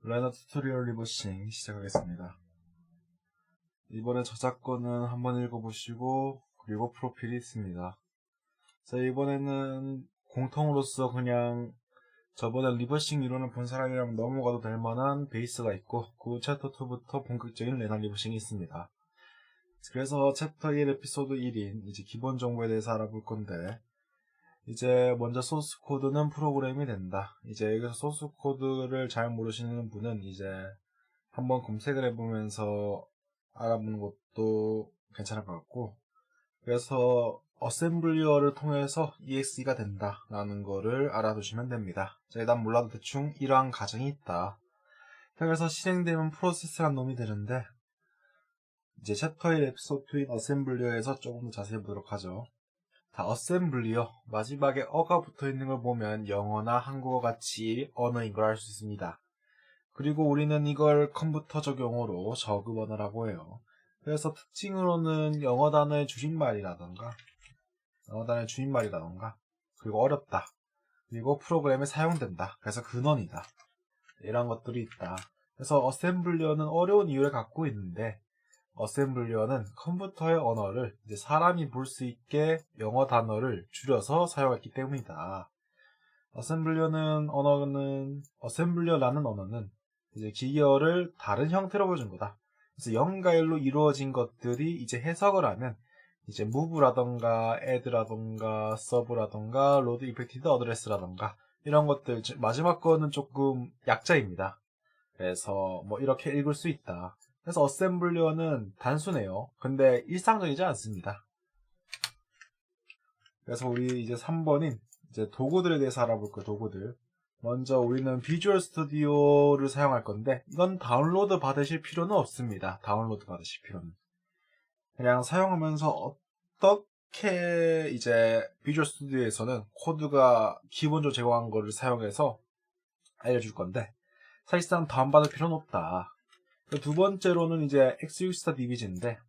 라이너 튜토리얼 리버싱 시작하겠습니다. 이번에 저작권은 한번 읽어보시고 그리고 프로필이 있습니다. 자, 이번에는 공통으로서 그냥 저번에 리버싱 이론을 본 사람이라면 넘어가도 될 만한 베이스가 있고 그 챕터 2부터 본격적인 레나 리버싱이 있습니다. 그래서 챕터 1 에피소드 1인 이제 기본 정보에 대해서 알아볼 건데, 이제 먼저 소스 코드는 프로그램이 된다. 이제 여기서 소스 코드를 잘 모르시는 분은 이제 한번 검색을 해보면서 알아보는 것도 괜찮을 것 같고, 그래서 어셈블리어를 통해서 EXE가 된다 라는 거를 알아두시면 됩니다. 자, 일단 몰라도 대충 이러한 가정이 있다. 그래서 실행되면 프로세스란 놈이 되는데, 이제 챕터 1 에피소드 2인 어셈블리어에서 조금 더 자세히 보도록 하죠. 자, 어셈블리어 마지막에 어가 붙어있는 걸 보면 영어나 한국어 같이 언어인 걸 알 수 있습니다. 그리고 우리는 이걸 컴퓨터적 용어로 저급 언어라고 해요. 그래서 특징으로는 영어 단어의 줄임말이라던가 그리고 어렵다, 그리고 프로그램에 사용된다, 그래서 근원이다, 이런 것들이 있다. 그래서 어셈블리어는 어려운 이유를 갖고 있는데, 어셈블리어는 컴퓨터의 언어를 이제 사람이 볼 수 있게 영어 단어를 줄여서 사용했기 때문이다. 어셈블리어라는 언어는 이제 기계어를 다른 형태로 보여준 거다. 그래서 0과 1로 이루어진 것들이 이제 해석을 하면 이제 move라던가 add라던가 serve라던가 load effected address라던가 이런 것들, 마지막 거는 조금 약자입니다. 그래서 뭐 이렇게 읽을 수 있다. 그래서 어셈블리어는 단순해요. 근데 일상적이지 않습니다. 그래서 우리 이제 3번인 이제 도구들에 대해서 알아볼 거예요. 도구들. 먼저 우리는 비주얼 스튜디오를 사용할 건데, 이건 다운로드 받으실 필요는 없습니다. 다운로드 받으실 필요는. 그냥 사용하면서 어떻게 이제 비주얼 스튜디오에서는 코드가 기본적으로 제공한 거를 사용해서 알려줄 건데, 사실상 다운받을 필요는 없다. 두 번째로는 이제 X64 디비즈인데,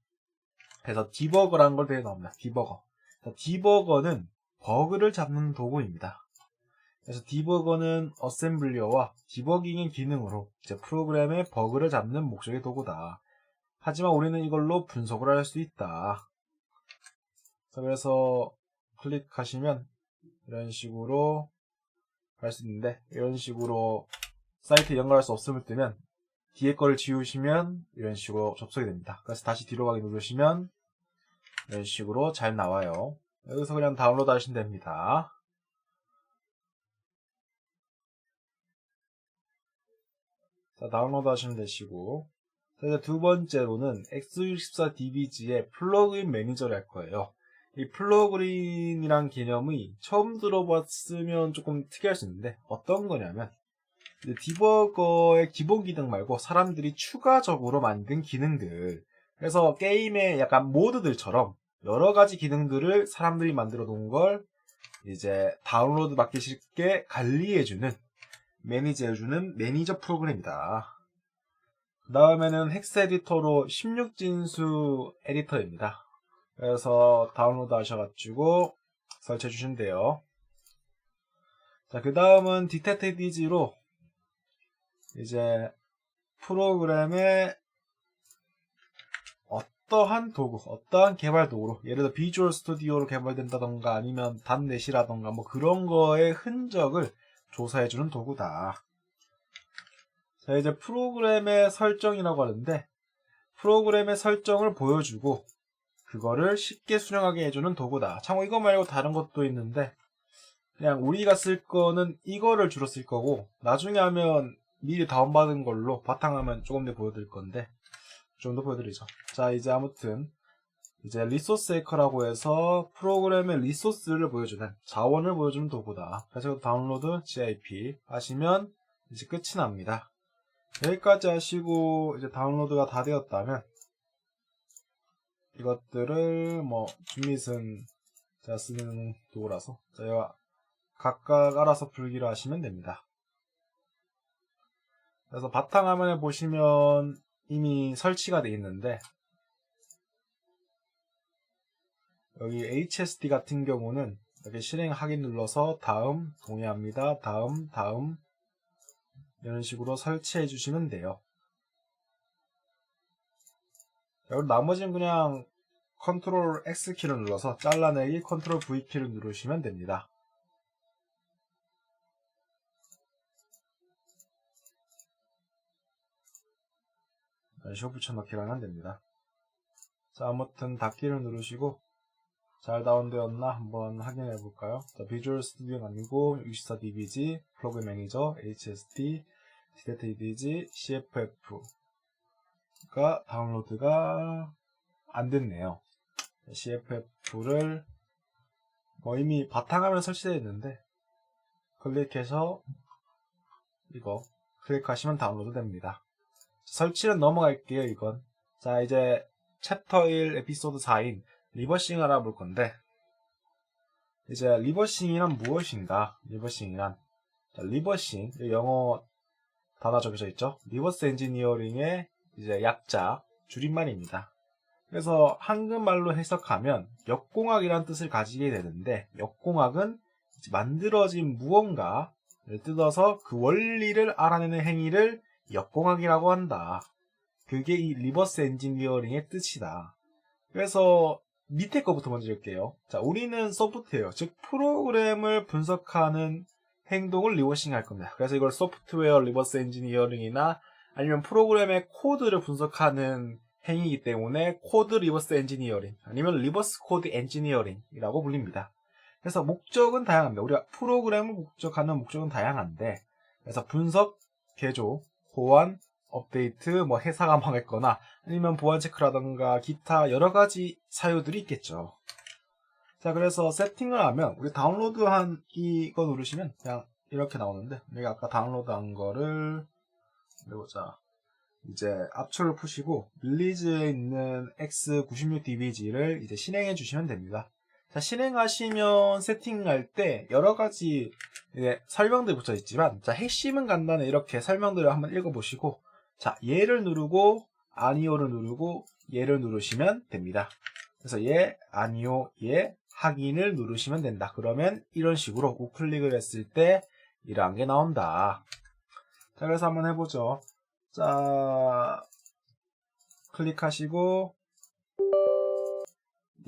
그래서 디버거라는 걸 배워 나옵니다. 디버거. 디버거는 버그를 잡는 도구입니다. 그래서 디버거는 어셈블리어와 디버깅의 기능으로 이제 프로그램의 버그를 잡는 목적의 도구다. 하지만 우리는 이걸로 분석을 할 수 있다. 그래서 클릭하시면 이런 식으로 할 수 있는데, 이런 식으로 사이트에 연결할 수 없음을 뜨면 뒤에 거를 지우시면 이런 식으로 접속이 됩니다. 그래서 다시 뒤로 가기 누르시면 이런 식으로 잘 나와요. 여기서 그냥 다운로드 하시면 됩니다. 자, 다운로드 하시면 되시고, 자, 이제 두 번째로는 X64 DBG의 플러그인 매니저를 할 거예요. 이 플러그인이란 개념이 처음 들어봤으면 조금 특이할 수 있는데, 어떤 거냐면 디버거의 기본 기능 말고 사람들이 추가적으로 만든 기능들, 그래서 게임의 약간 모드들처럼 여러 가지 기능들을 사람들이 만들어 놓은 걸 이제 다운로드 받기 쉽게 관리해주는, 매니저해주는 매니저 프로그램이다. 그 다음에는 헥스 에디터로 16진수 에디터입니다. 그래서 다운로드 하셔가지고 설치해 주시면 돼요. 자, 그 다음은 디텍티드로 이제 프로그램의 어떠한 도구, 어떠한 개발 도구로, 예를 들어 비주얼 스튜디오로 개발된다던가 아니면 .NET이라던가 뭐 그런 거의 흔적을 조사해주는 도구다. 자, 이제 프로그램의 설정이라고 하는데, 프로그램의 설정을 보여주고 그거를 쉽게 수령하게 해주는 도구다. 참고 이거 말고 다른 것도 있는데, 그냥 우리가 쓸 거는 이거를 주로 쓸 거고, 나중에 하면 미리 다운받은 걸로 바탕화면 조금 더 보여드릴 건데, 좀 더 보여드리죠. 자, 이제 아무튼 이제 리소스 해커라고 해서 프로그램의 리소스를 보여주는, 자원을 보여주는 도구다. 그래서 다운로드 zip 하시면 이제 끝이 납니다. 여기까지 하시고 이제 다운로드가 다 되었다면 이것들을 뭐 준밋은 제가 쓰는 도구라서 제가 각각 알아서 풀기를 하시면 됩니다. 그래서 바탕화면에 보시면 이미 설치가 되어 있는데, 여기 HSD 같은 경우는 이렇게 실행 확인 눌러서 다음 동의합니다. 다음 이런 식으로 설치해 주시면 돼요. 그리고 나머지는 그냥 컨트롤 X키를 눌러서 잘라내기, 컨트롤 V키를 누르시면 됩니다. 이런 식으로 붙여넣기를 하면 됩니다. 자, 아무튼 닫기를 누르시고 잘 다운되었나 한번 확인해 볼까요? 자, 비주얼 스튜디오가 아니고 64dbg, 프로그램 매니저, HSD, DDG, CFF가 다운로드가 안 됐네요. CFF를 이미 바탕화면에 설치되어 있는데 클릭해서 이거 클릭하시면 다운로드 됩니다. 설치는 넘어갈게요. 이건 자, 이제 챕터 1 에피소드 4인 리버싱을 알아볼 건데, 이제 리버싱이란 무엇인가? 리버싱이란, 자, 리버싱, 영어 단어 적혀져 있죠? 리버스 엔지니어링의 이제 약자, 줄임말입니다. 그래서 한국말로 해석하면 역공학이라는 뜻을 가지게 되는데, 역공학은 만들어진 무언가를 뜯어서 그 원리를 알아내는 행위를 역공학이라고 한다. 그게 이 리버스 엔지니어링의 뜻이다. 그래서 밑에 거부터 먼저 읽을게요. 자, 우리는 소프트웨어, 즉 프로그램을 분석하는 행동을 리버싱 할 겁니다. 그래서 이걸 소프트웨어 리버스 엔지니어링이나 아니면 프로그램의 코드를 분석하는 행위이기 때문에 코드 리버스 엔지니어링 아니면 리버스 코드 엔지니어링이라고 불립니다. 그래서 목적은 다양합니다. 우리가 프로그램을 분석하는 목적은 다양한데, 그래서 분석, 개조, 보안, 업데이트, 회사가 망했거나 아니면 보안 체크라던가 기타 여러 가지 사유들이 있겠죠. 자, 그래서 세팅을 하면 우리 다운로드한 이거 누르시면 그냥 이렇게 나오는데, 우리가 아까 다운로드한 거를 해보자. 이제 압축을 푸시고 릴리즈에 있는 X96DBG를 이제 실행해 주시면 됩니다. 자, 실행하시면 세팅할 때 여러 가지 설명들이 붙어 있지만, 자, 핵심은 간단해. 이렇게 설명들을 한번 읽어보시고, 자, 얘를 누르고 아니오를 누르고 얘를 누르시면 됩니다. 그래서 얘, 아니오, 얘 확인을 누르시면 된다. 그러면 이런 식으로 우클릭을 했을 때 이러한 게 나온다. 자, 그래서 한번 해보죠. 자, 클릭하시고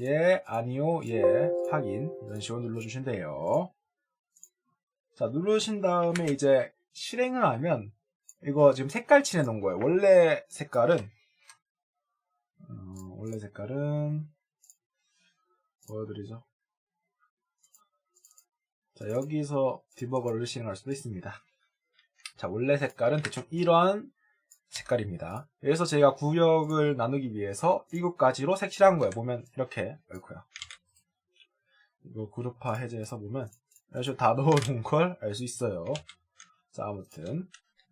얘, 아니오, 얘 확인 이런 식으로 눌러주시면 돼요. 자, 누르신 다음에 이제 실행을 하면 이거 지금 색깔 칠해 놓은 거예요. 원래 색깔은 보여드리죠. 자, 여기서 디버거를 실행할 수도 있습니다. 자, 원래 색깔은 대충 이러한 색깔입니다. 그래서 제가 구역을 나누기 위해서 7가지로 색칠한 거예요. 보면 이렇게 옳고요. 이거 그룹화 해제해서 보면 이런 식으로 다 넣어놓은 걸 알 수 있어요. 자, 아무튼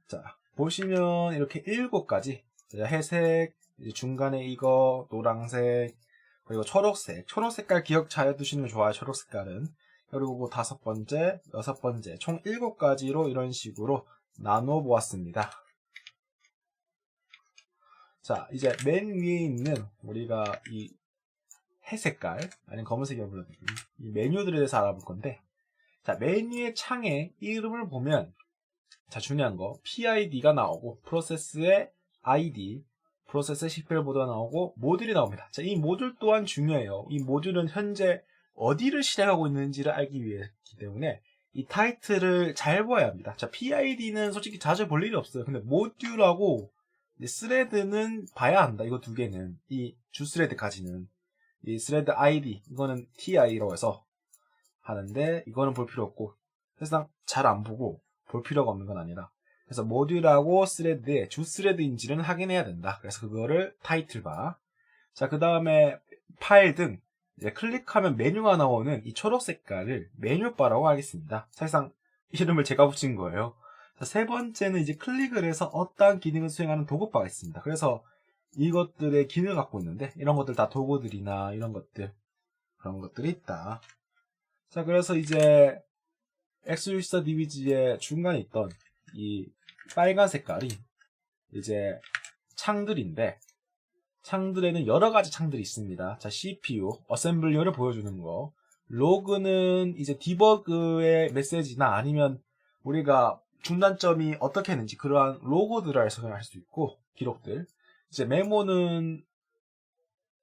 자, 보시면 이렇게 7가지, 회색, 중간에 이거 노란색, 그리고 초록색, 초록색깔 기억 잘 해두시는 게 좋아요. 초록색깔은. 그리고 5번째, 6번째, 총 7가지로 이런 식으로 나눠 보았습니다. 자, 이제 맨 위에 있는 우리가 이 회색깔 아니면 검은색이라고 불러도 되고 이 메뉴들에 대해서 알아볼 건데, 자, 메뉴의 창에 이름을 보면, 자, 중요한 거 PID가 나오고 프로세스의 ID, 프로세스 식별 보드가 나오고 모듈이 나옵니다. 자, 이 모듈 또한 중요해요. 이 모듈은 현재 어디를 실행하고 있는지를 알기 위해이기 때문에 이 타이틀을 잘 봐야 합니다. 자, PID는 솔직히 자주 볼 일이 없어요. 근데 모듈하고 스레드는 봐야 한다. 이거 두 개는, 이 주스레드까지는 이 스레드 ID, 이거는 TI라고 해서 하는데 이거는 볼 필요 없고, 사실상 잘 안 보고 볼 필요가 없는 건 아니라, 그래서 모듈하고 스레드의 주스레드인지는 확인해야 된다. 그래서 그거를 타이틀 바. 자, 그 다음에 파일 등 이제 클릭하면 메뉴가 나오는 이 초록 색깔을 메뉴바라고 하겠습니다. 사실상 이름을 제가 붙인 거예요. 자, 세 번째는 이제 클릭을 해서 어떠한 기능을 수행하는 도구바가 있습니다. 그래서 이것들의 기능을 갖고 있는데, 이런 것들 다 도구들이나 이런 것들, 그런 것들이 있다. 자, 그래서 이제 X64DBG의 중간에 있던 이 빨간 색깔이 이제 창들인데, 창들에는 여러 가지 창들이 있습니다. 자, CPU, 어셈블리어를 보여주는 거, 로그는 이제 디버그의 메시지나 아니면 우리가 중단점이 어떻게 했는지 그러한 로고들을 설명할 수 있고, 기록들. 이제 메모는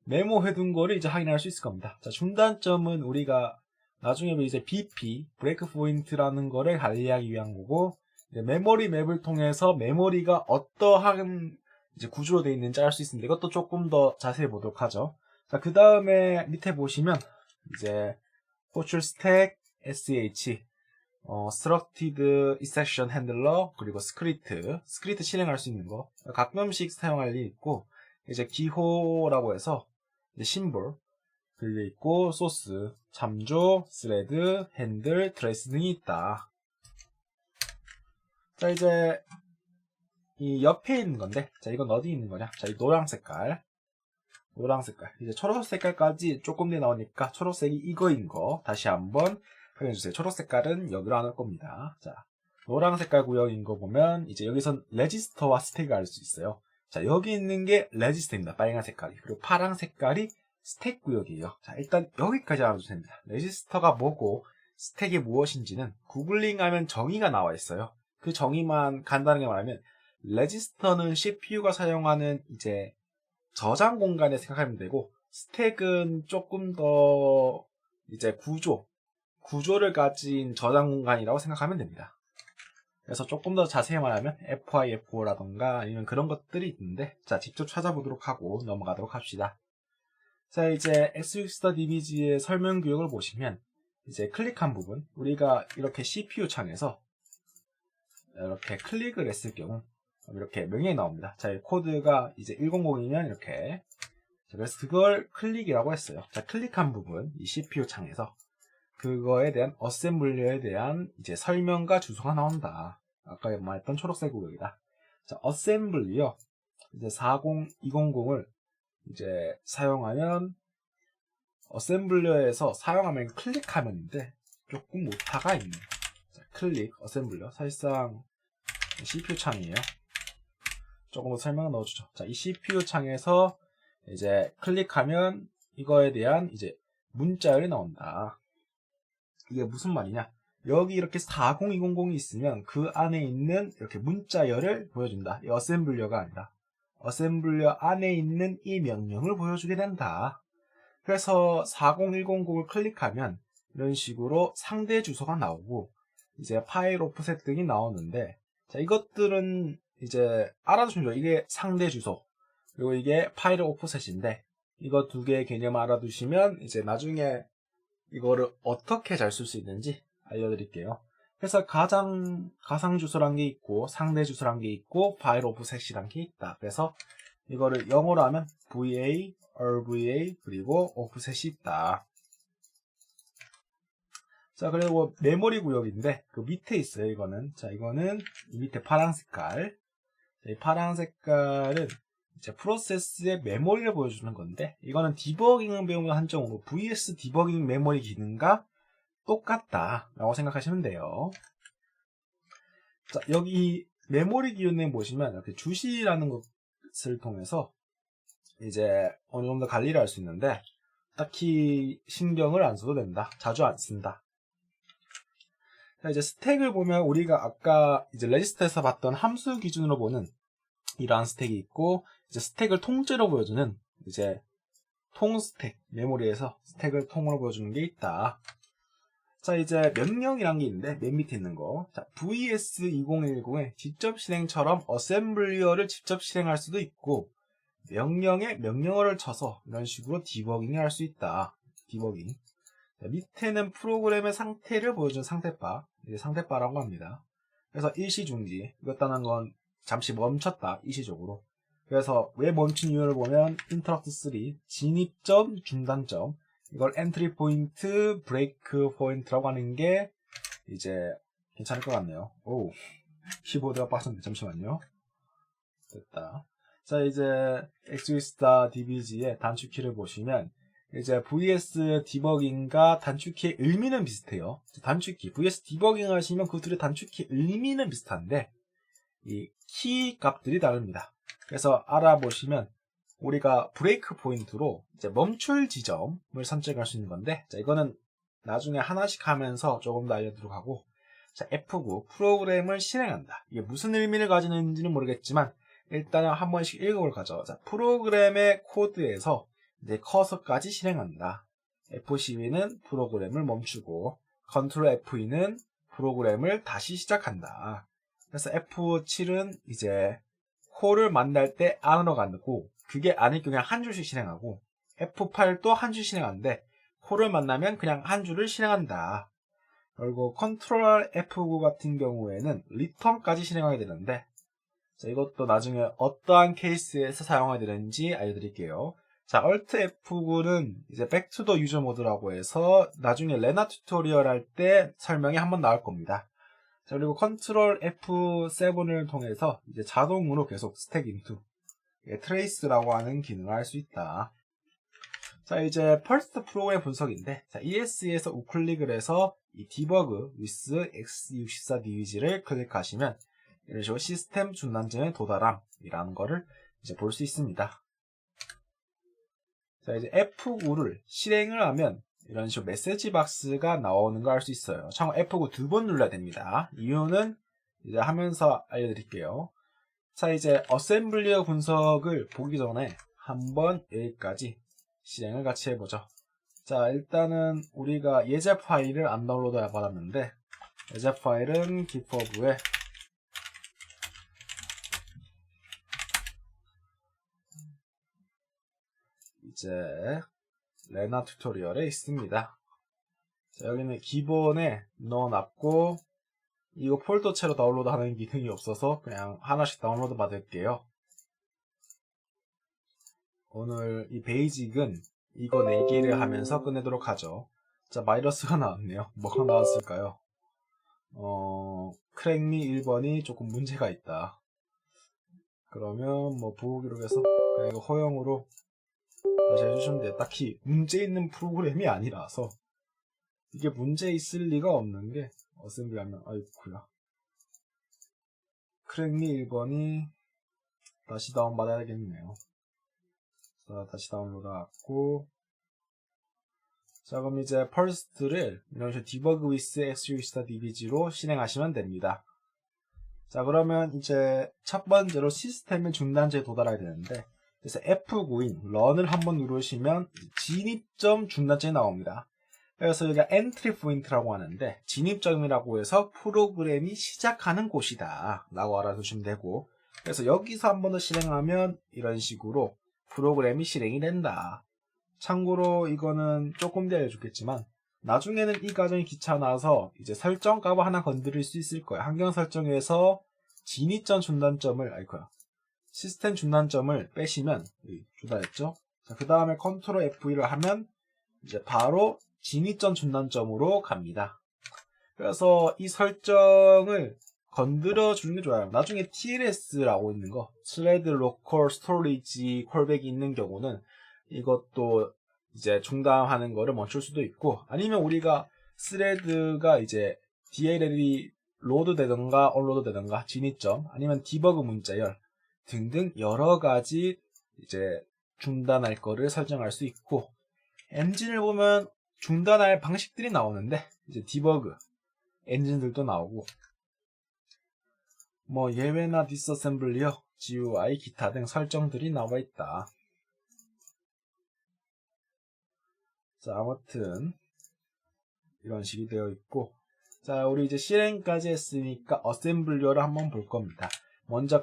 메모해둔 거를 이제 확인할 수 있을 겁니다. 자, 중단점은 우리가 나중에 이제 BP, 브레이크 포인트라는 거를 관리하기 위한 거고, 이제 메모리 맵을 통해서 메모리가 어떠한 이제 구조로 되어 있는지 알 수 있습니다. 이것도 조금 더 자세히 보도록 하죠. 자, 그 다음에 밑에 보시면 이제 호출 스택, SH, Structed Exception Handler, 그리고 스크립트 실행할 수 있는 거 가끔씩 사용할 일이 있고, 이제 기호라고 해서 이제 심볼 그리고 있고, 소스, 참조, 스레드, 핸들, 트레이스 등이 있다. 자, 이제 이 옆에 있는 건데, 자, 이건 어디 있는 거냐? 자, 이 노랑 색깔, 이제 초록 색깔까지 조금 더 나오니까 초록색이 이거인 거 다시 한번 확인해 주세요. 초록 색깔은 여기로 안 올 겁니다. 자, 노랑 색깔 구역인 거 보면 이제 여기선 레지스터와 스택을 알 수 있어요. 자, 여기 있는 게 레지스터입니다. 빨간 색깔이. 그리고 파란 색깔이 스택 구역이에요. 자, 일단 여기까지 알아두셔야 됩니다. 레지스터가 뭐고 스택이 무엇인지는 구글링하면 정의가 나와 있어요. 그 정의만 간단하게 말하면, 레지스터는 CPU가 사용하는 이제 저장 공간에 생각하면 되고, 스택은 조금 더 이제 구조를 가진 저장 공간이라고 생각하면 됩니다. 그래서 조금 더 자세히 말하면 FIFO라던가 아니면 그런 것들이 있는데, 자, 직접 찾아보도록 하고 넘어가도록 합시다. 자, 이제 XUXDBG의 설명 구역을 보시면 이제 클릭한 부분, 우리가 이렇게 CPU 창에서 이렇게 클릭을 했을 경우 이렇게 명령이 나옵니다. 자, 이 코드가 이제 100이면 이렇게, 그래서 그걸 클릭이라고 했어요. 자, 클릭한 부분, 이 CPU 창에서 그거에 대한 어셈블리어에 대한 이제 설명과 주소가 나온다. 아까 말했던 초록색 구역이다. 자, 어셈블리어 이제 40200을 이제 사용하면, 어셈블리어에서 사용하면 클릭하면인데 조금 오타가 있네요. 자, 클릭 어셈블리어, 사실상 CPU 창이에요. 조금 더 설명을 넣어주죠. 자, 이 CPU 창에서 이제 클릭하면 이거에 대한 이제 문자열이 나온다. 이게 무슨 말이냐? 여기 이렇게 40200이 있으면 그 안에 있는 이렇게 문자열을 보여준다. 이 어셈블리어가 아니라 어셈블리어 안에 있는 이 명령을 보여주게 된다. 그래서 40100을 클릭하면 이런 식으로 상대 주소가 나오고 이제 파일 오프셋 등이 나오는데, 자, 이것들은 이제 알아두시면 좋아요. 이게 상대 주소, 그리고 이게 파일 오프셋인데, 이거 두 개의 개념 알아두시면 이제 나중에 이거를 어떻게 잘 쓸 수 있는지 알려드릴게요. 그래서 가상 주소란 게 있고, 상대 주소란 게 있고, 파일 오프셋이란 게 있다. 그래서 이거를 영어로 하면 VA, RVA, 그리고 오프셋이 있다. 자, 그리고 메모리 구역인데 그 밑에 있어요. 이거는, 자, 이거는 이 밑에 파란 색깔, 이 파란 색깔은 이제 프로세스의 메모리를 보여주는 건데, 이거는 디버깅을 배우는 한정으로 VS 디버깅 메모리 기능과 똑같다 라고 생각하시면 돼요. 자, 여기 메모리 기능에 보시면 이렇게 주시라는 것을 통해서 이제 어느 정도 관리를 할 수 있는데, 딱히 신경을 안 써도 된다. 자주 안 쓴다. 자, 이제 스택을 보면 우리가 아까 이제 레지스터에서 봤던 함수 기준으로 보는 이러한 스택이 있고, 이제 스택을 통째로 보여주는 이제 통 스택, 메모리에서 스택을 통으로 보여주는 게 있다. 자, 이제 명령이란 게 있는데 맨 밑에 있는 거, 자, VS2010의 직접 실행처럼 어셈블리어를 직접 실행할 수도 있고, 명령에 명령어를 쳐서 이런 식으로 디버깅을 할 수 있다. 디버깅. 자, 밑에는 프로그램의 상태를 보여주는 상태바, 이제 상태바라고 합니다. 그래서 일시 중지, 이것다는 건 잠시 멈췄다, 일시적으로. 그래서 왜 멈춘 이유를 보면 interrupt 3, 진입점, 중단점, 이걸 entry point, break point라고 하는 게 이제 괜찮을 것 같네요. 오, 키보드가 빠졌네. 잠시만요. 됐다. 자, 이제 XUXDBG의 단축키를 보시면 이제 VS 디버깅과 단축키의 의미는 비슷해요. 단축키, VS 디버깅 하시면 그 둘의 단축키 의미는 비슷한데 이 키 값들이 다릅니다. 그래서 알아보시면 우리가 브레이크 포인트로 이제 멈출 지점을 선택할 수 있는 건데, 자, 이거는 나중에 하나씩 하면서 조금 더 알려드리도록 하고, 자, F9 프로그램을 실행한다. 이게 무슨 의미를 가지는지는 모르겠지만 일단 한 번씩 읽어볼 가죠. 자, 프로그램의 코드에서 이제 커서까지 실행한다. F12는 프로그램을 멈추고 컨트롤 F2는 프로그램을 다시 시작한다. 그래서 F7은 이제 콜을 만날 때 안으로 가고 그게 아닐 경우에 한 줄씩 실행하고 F8도 한 줄 실행하는데 콜을 만나면 그냥 한 줄을 실행한다. 그리고 컨트롤 F9 같은 경우에는 리턴까지 실행하게 되는데 자, 이것도 나중에 어떠한 케이스에서 사용하게 되는지 알려드릴게요. 자, Alt F9는 이제 Back to the User 모드라고 해서 나중에 레나 튜토리얼 할 때 설명이 한번 나올 겁니다. 자, 그리고 컨트롤 F7을 통해서 이제 자동으로 계속 스택 인투 트레이스라고 하는 기능을 할 수 있다. 자, 이제 퍼스트 프로그램 분석인데 자, ES에서 우클릭을 해서 이 디버그 with x64dbg를 클릭하시면 이런 식으로 시스템 중단점에 도달함이라는 거를 이제 볼 수 있습니다. 자, 이제 F9를 실행을 하면 이런 식으로 메시지 박스가 나오는 거 알 수 있어요. 참고 F9 두 번 눌러야 됩니다. 이유는 이제 하면서 알려드릴게요. 자, 이제 어셈블리어 분석을 보기 전에 한번 여기까지 실행을 같이 해보죠. 자, 일단은 우리가 예제 파일을 안 다운로드 해봤는데 예제 파일은 github에 이제 레나 튜토리얼에 있습니다. 자, 여기는 기본에 넣어놨고 이거 폴더체로 다운로드 하는 기능이 없어서 그냥 하나씩 다운로드 받을게요. 오늘 이 베이직은 이거 4개를 하면서 끝내도록 하죠. 자, 마이너스가 나왔네요. 뭐가 나왔을까요? 크랙미 1번이 조금 문제가 있다. 그러면 뭐 보호 기록에서 그냥 이거 허용으로 다시 해주시면 돼요. 딱히 문제 있는 프로그램이 아니라서 이게 문제 있을 리가 없는 게 어셈블리 하면 아이쿠야 크랙미 1번이 다시 다운받아야겠네요. 자, 다시 다운로드 하고 자, 그럼 이제 퍼스트를 이런 식으로 디버그 with x64dbg로 실행하시면 됩니다. 자, 그러면 이제 첫 번째로 시스템의 중단지에 도달해야 되는데 그래서 F9인 run을 한번 누르시면 진입점 중단점이 나옵니다. 그래서 여기가 entry point라고 하는데 진입점이라고 해서 프로그램이 시작하는 곳이다 라고 알아두시면 되고 그래서 여기서 한 번 더 실행하면 이런 식으로 프로그램이 실행이 된다. 참고로 이거는 조금 뒤에 알려주겠지만 나중에는 이 과정이 귀찮아서 이제 설정 값을 하나 건드릴 수 있을 거예요. 환경 설정에서 진입점 중단점을 시스템 중단점을 빼시면 주다했죠. 자, 그 다음에 컨트롤 F2를 하면 이제 바로 진입점 중단점으로 갑니다. 그래서 이 설정을 건드려 주는 게 좋아요. 나중에 TLS라고 있는 거, Thread Local Storage 콜백이 있는 경우는 이것도 이제 중단하는 거를 멈출 수도 있고, 아니면 우리가 스레드가 이제 DLL이 로드 되던가 업로드 되던가 진입점, 아니면 디버그 문자열 등등 여러 가지 이제 중단할 거를 설정할 수 있고, 엔진을 보면 중단할 방식들이 나오는데 이제 디버그 엔진들도 나오고 뭐 예외나 디스어셈블리어, GUI, 기타 등 설정들이 나와 있다. 자, 아무튼 이런 식이 되어 있고 자, 우리 이제 실행까지 했으니까 어셈블리어를 한번 볼 겁니다.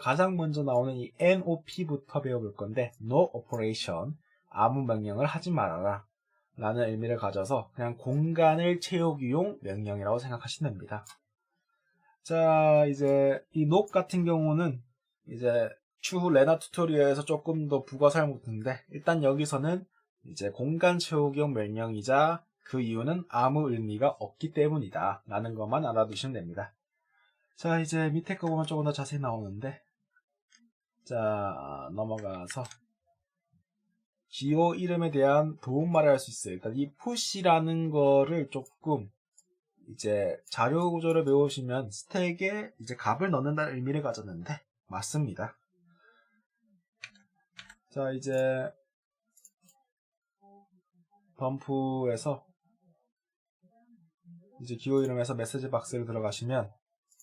가장 먼저 나오는 이 NOP부터 배워볼 건데 No Operation, 아무 명령을 하지 말아라 라는 의미를 가져서 그냥 공간을 채우기용 명령이라고 생각하시면 됩니다. 자, 이제 이 no 같은 경우는 이제 추후 레나 튜토리얼에서 조금 더 부가 설명드리는데 일단 여기서는 이제 공간 채우기용 명령이자 그 이유는 아무 의미가 없기 때문이다 라는 것만 알아두시면 됩니다. 자, 이제 밑에 거 보면 조금 더 자세히 나오는데 자, 넘어가서 기호 이름에 대한 도움말을 할 수 있어요. 일단 이 push라는 거를 조금 이제 자료 구조를 배우시면 스택에 이제 값을 넣는다는 의미를 가졌는데 맞습니다. 자, 이제 범프에서 이제 기호 이름에서 메시지 박스를 들어가시면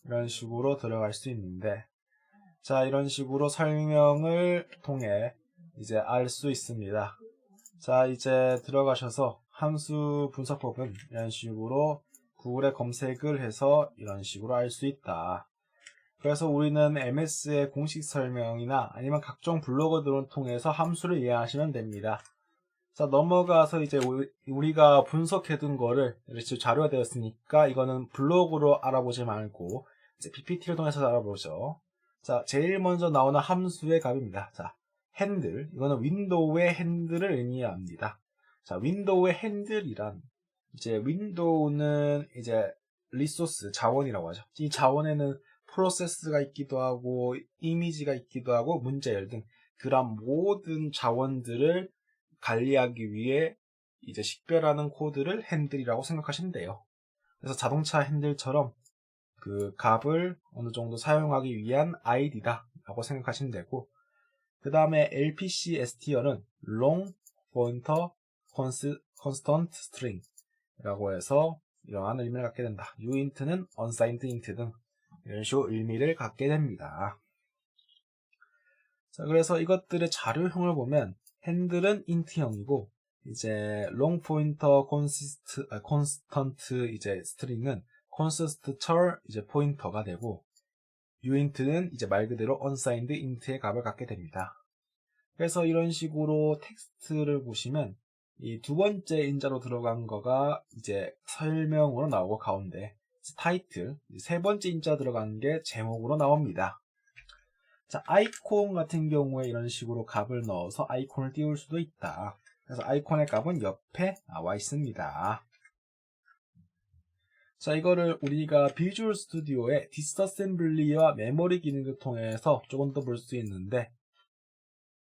이런 식으로 들어갈 수 있는데, 자, 이런 식으로 설명을 통해 이제 알 수 있습니다. 자, 이제 들어가셔서 함수 분석법은 이런 식으로 구글에 검색을 해서 이런 식으로 알 수 있다. 그래서 우리는 MS의 공식 설명이나 아니면 각종 블로그들을 통해서 함수를 이해하시면 됩니다. 자, 넘어가서 이제 우리가 분석해둔 거를 이렇게 자료가 되었으니까 이거는 블로그로 알아보지 말고 이제 PPT를 통해서 알아보죠. 자, 제일 먼저 나오는 함수의 값입니다. 자, 핸들. 이거는 윈도우의 핸들을 의미합니다. 자, 윈도우의 핸들이란 이제 윈도우는 이제 리소스, 자원이라고 하죠. 이 자원에는 프로세스가 있기도 하고 이미지가 있기도 하고 문자열 등 그런 모든 자원들을 관리하기 위해 이제 식별하는 코드를 핸들이라고 생각하시면 돼요. 그래서 자동차 핸들처럼 그 값을 어느 정도 사용하기 위한 아이디다 라고 생각하시면 되고, 그 다음에 LPC stR은 long pointer constant string 라고 해서 이러한 의미를 갖게 된다. uint는 unsigned int 등 이런 식으로 의미를 갖게 됩니다. 자, 그래서 이것들의 자료형을 보면 핸들은 int형이고 이제 long pointer constant 이제 string은 constant char 이제 포인터가 되고 uint는 이제 말 그대로 unsigned int의 값을 갖게 됩니다. 그래서 이런 식으로 텍스트를 보시면 이 두 번째 인자로 들어간 거가 이제 설명으로 나오고 가운데 타이틀, 세 번째 인자 들어간 게 제목으로 나옵니다. 자, 아이콘 같은 경우에 이런 식으로 값을 넣어서 아이콘을 띄울 수도 있다. 그래서 아이콘의 값은 옆에 나와 있습니다. 자, 이거를 우리가 비주얼 스튜디오의 디스어셈블리와 메모리 기능을 통해서 조금 더 볼 수 있는데,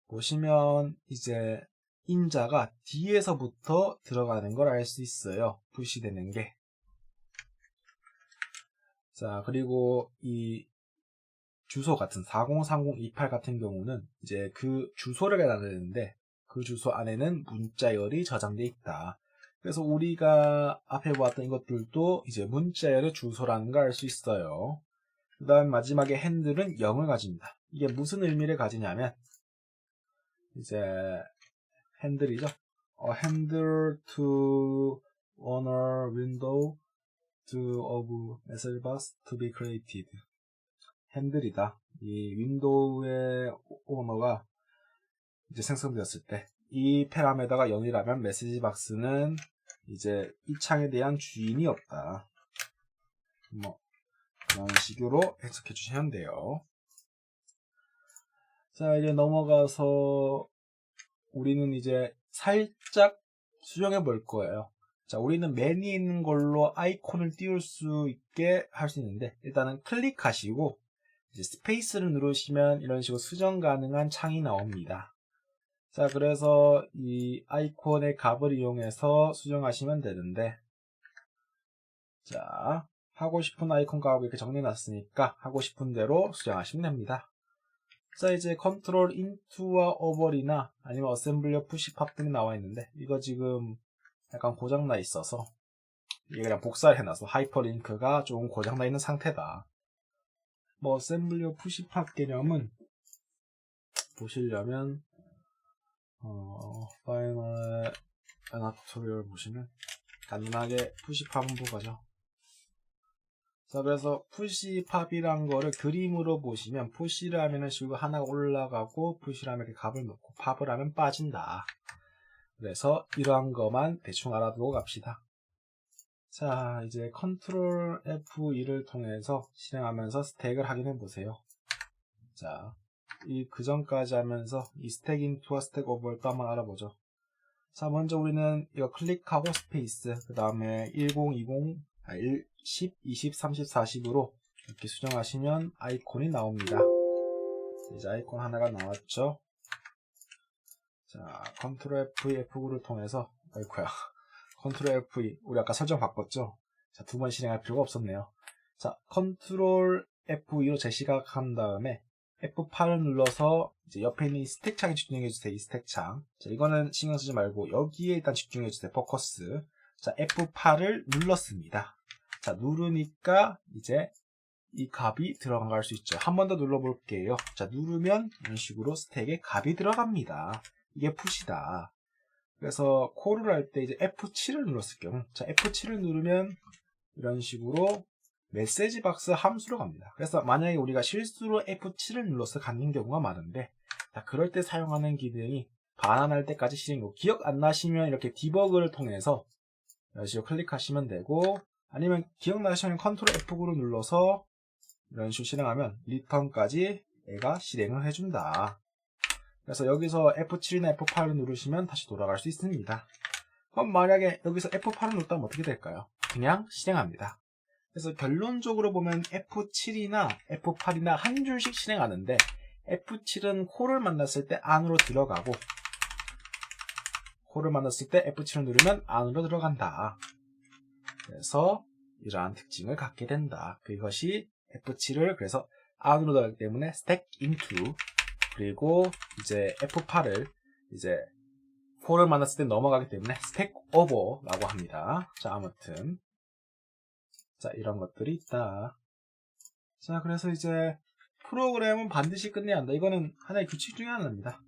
보시면 이제 인자가 뒤에서부터 들어가는 걸 알 수 있어요. 푸시되는 게. 자, 그리고 이 주소 같은 403028 같은 경우는 이제 그 주소를 갖다 되는데 그 주소 안에는 문자열이 저장되어 있다. 그래서 우리가 앞에 보았던 이것들도 이제 문자열의 주소라는 걸 알 수 있어요. 그 다음 마지막에 핸들은 0을 가집니다. 이게 무슨 의미를 가지냐면 이제 핸들이죠. handle to owner window of message box to be created. 핸들이다. 이 윈도우의 오너가 이제 생성되었을 때 이 패러메다가 0이라면 메시지 박스는 이제 이 창에 대한 주인이 없다. 뭐 그런 식으로 해석해 주시면 돼요. 자, 이제 넘어가서 우리는 이제 살짝 수정해 볼 거예요. 자, 우리는 메뉴에 있는 걸로 아이콘을 띄울 수 있게 할 수 있는데 일단은 클릭하시고 이제 스페이스를 누르시면 이런 식으로 수정 가능한 창이 나옵니다. 자, 그래서 이 아이콘의 값을 이용해서 수정하시면 되는데, 자, 하고 싶은 아이콘 값을 이렇게 정리해 놨으니까 하고 싶은 대로 수정하시면 됩니다. 자, 이제 컨트롤 인투와 오버리나 아니면 어셈블리어 푸시팝 등이 나와 있는데 이거 지금 약간 고장나 있어서 이게 그냥 복사를 해놔서 하이퍼링크가 조금 고장나 있는 상태다. 뭐 어셈블리어 푸시팝 개념은 보시려면 파이널 튜토리얼 보시면 간단하게 푸시팝 한번 가죠. 자, 그래서 푸시팝이란 거를 그림으로 보시면 푸시를 하면은 식으로 하나가 올라가고 푸시를 하면 이렇게 값을 넣고 팝을 하면 빠진다. 그래서 이러한 것만 대충 알아두고 갑시다. 자, 이제 컨트롤 F2를 통해서 실행하면서 스택을 확인해 보세요. 자, 그 전까지 하면서 이 스택 인투와 스택 오버를 또 한번 알아보죠. 자, 먼저 우리는 이거 클릭하고 스페이스, 그 다음에 10, 10, 20, 30, 40으로 이렇게 수정하시면 아이콘이 나옵니다. 이제 아이콘 하나가 나왔죠. 자, 컨트롤 F2, F9를 통해서, 아이쿠야. 컨트롤 F2, 우리 아까 설정 바꿨죠? 자, 두 번 실행할 필요가 없었네요. 자, 컨트롤 F2로 재시각한 다음에 F8을 눌러서 이제 옆에 있는 이 스택 창에 집중해주세요. 이 스택 창. 자, 이거는 신경 쓰지 말고 여기에 일단 집중해주세요. 포커스. 자, F8을 눌렀습니다. 자, 누르니까 이제 이 값이 들어갈 수 있죠. 한 번 더 눌러볼게요. 자, 누르면 이런 식으로 스택에 값이 들어갑니다. 이게 푸시다. 그래서 콜을 할 때 이제 F7을 눌렀을 경우, 자, F7을 누르면 이런 식으로 메시지 박스 함수로 갑니다. 그래서 만약에 우리가 실수로 F7을 눌러서 가는 경우가 많은데, 자, 그럴 때 사용하는 기능이 반환할 때까지 실행이고, 기억 안 나시면 이렇게 디버그를 통해서 이런 식으로 클릭하시면 되고, 아니면 기억나시면 컨트롤 F9로 눌러서 이런 식으로 실행하면 리턴까지 얘가 실행을 해준다. 그래서 여기서 F7이나 F8을 누르시면 다시 돌아갈 수 있습니다. 그럼 만약에 여기서 F8을 눌렀다면 어떻게 될까요? 그냥 실행합니다. 그래서 결론적으로 보면 F7이나 F8이나 한 줄씩 실행하는데, F7은 콜을 만났을 때 안으로 들어가고, 콜을 만났을 때 F7을 누르면 안으로 들어간다. 그래서 이러한 특징을 갖게 된다. 그것이 F7을 그래서 안으로 들어가기 때문에 stack into, 그리고 이제 F8을 이제 콜을 만났을 때 넘어가기 때문에 stack over라고 합니다. 자, 아무튼 자, 이런 것들이 있다. 자, 그래서 이제 프로그램은 반드시 끝내야 한다. 이거는 하나의 규칙 중에 하나입니다.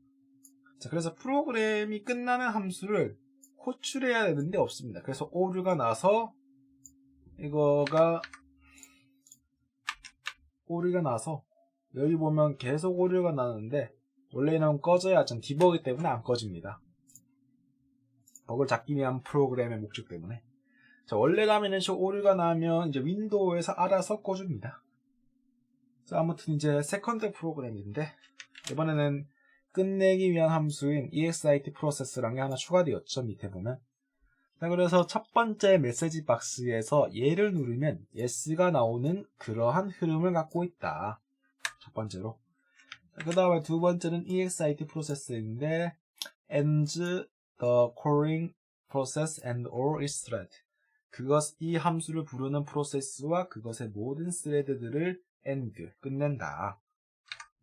자, 그래서 프로그램이 끝나는 함수를 호출해야 되는데 없습니다. 그래서 오류가 나서 오류가 나서 여기 보면 계속 오류가 나는데, 원래는 꺼져야 좀 디버그 때문에 안 꺼집니다. 버그를 잡기 위한 프로그램의 목적 때문에. 자, 원래 가면은 오류가 나면 이제 윈도우에서 알아서 꺼줍니다. 자, 아무튼 이제 세컨드 프로그램인데, 이번에는 끝내기 위한 함수인 exit 프로세스라는 게 하나 추가되었죠. 밑에 보면. 자, 그래서 첫 번째 메시지 박스에서 얘를 누르면 yes가 나오는 그러한 흐름을 갖고 있다. 첫 번째로. 그 다음에 두 번째는 exit 프로세스인데, ends the calling process and all its thread. 이 함수를 부르는 프로세스와 그것의 모든 스레드들을 end, 끝낸다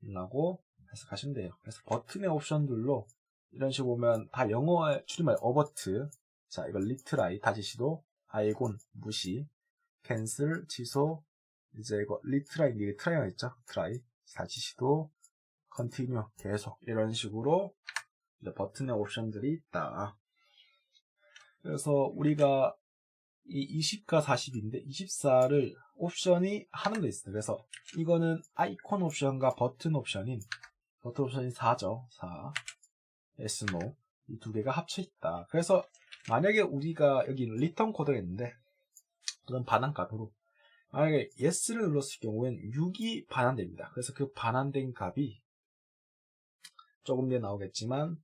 라고 해석하시면 돼요. 그래서 버튼의 옵션들로 이런 식으로 보면 다 영어의 줄임말 어버트, 자, 이거 리트라이, 다시 시도, 아이곤, 무시, 캔슬, 취소, 이제 이거 리트라이, 이게 트라이가 있죠? 트라이, 다시 시도, 컨티뉴, 계속 이런 식으로 이제 버튼의 옵션들이 있다. 그래서 우리가 이 20과 40인데 24를 옵션이 하는 데 있어요. 그래서 이거는 아이콘 옵션과 버튼 옵션이 4죠. 4. yes, no. 이 두 개가 합쳐 있다. 그래서 만약에 우리가 여기 리턴 코드가 있는데, 그런 반환값으로 만약에 yes를 눌렀을 경우엔 6이 반환됩니다. 그래서 그 반환된 값이 조금 뒤에 나오겠지만,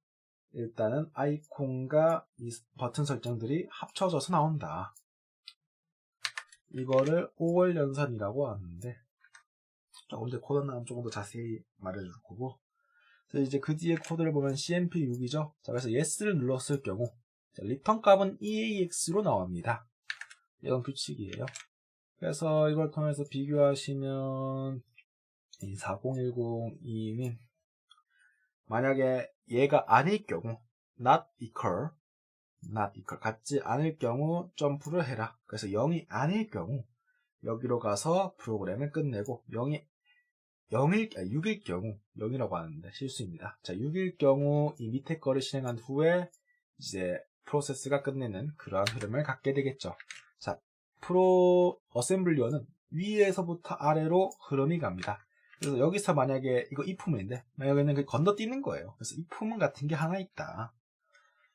일단은 아이콘과 이 버튼 설정들이 합쳐져서 나온다. 이거를 5월 연산이라고 하는데, 조금 더 코드 나오면 조금 더 자세히 말해줄 거고, 그래서 이제 그 뒤에 코드를 보면 CMP6이죠. 자, 그래서 yes를 눌렀을 경우 리턴 값은 EAX로 나옵니다. 이건 규칙이에요. 그래서 이걸 통해서 비교하시면 이 4010인 만약에 얘가 아닐 경우 not equal 같지 않을 경우 점프를 해라. 그래서 0이 아닐 경우 여기로 가서 프로그램을 끝내고 6일 경우 0이라고 하는데 실수입니다. 자, 6일 경우 이 밑에 거를 실행한 후에 이제 프로세스가 끝내는 그러한 흐름을 갖게 되겠죠. 자, 어셈블리어는 위에서부터 아래로 흐름이 갑니다. 그래서 여기서 만약에 이거 if문인데 만약에는 그 건너뛰는 거예요. 그래서 if문 같은 게 하나 있다.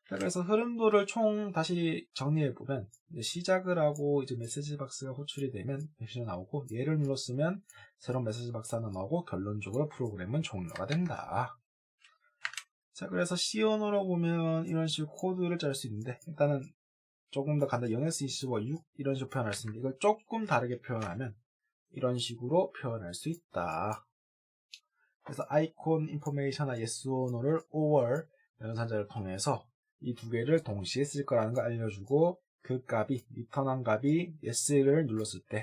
자, 그래서 흐름도를 총 다시 정리해 보면 시작을 하고 이제 메시지 박스가 호출이 되면 메시지가 나오고, 얘를 눌렀으면 새로운 메시지 박스 하나 나오고, 결론적으로 프로그램은 종료가 된다. 자, 그래서 C 언어로 보면 이런 식으로 코드를 짤 수 있는데, 일단은 조금 더 간단히 0에서 25, 6 이런 식으로 표현할 수 있는데, 이걸 조금 다르게 표현하면 이런 식으로 표현할 수 있다. 그래서 아이콘 인포메이션이나 yes or no를 over 연산자를 통해서 이 두 개를 동시에 쓸 거라는 걸 알려주고, 그 값이 리턴한 값이 yes를 눌렀을 때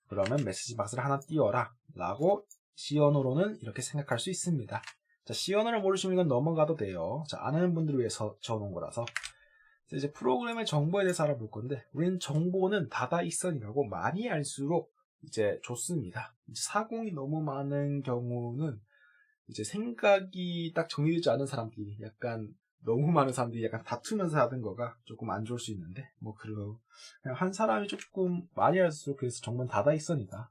그러면 메시지 박스를 하나 띄워라 라고 C 언어로는 이렇게 생각할 수 있습니다. 자, C 언어를 모르시면 이건 넘어가도 돼요. 자, 아는 분들을 위해서 적어놓은 거라서. 이제 프로그램의 정보에 대해서 알아볼 건데, 우리는 정보는 다다익선이라고 많이 알수록 이제 좋습니다. 사공이 너무 많은 경우는 이제 생각이 딱 정리되지 않은 사람들이 약간 너무 많은 사람들이 약간 다투면서 하는 거가 조금 안 좋을 수 있는데, 뭐 그냥 한 사람이 조금 많이 할수록 그래서 정보는 다다익선이다.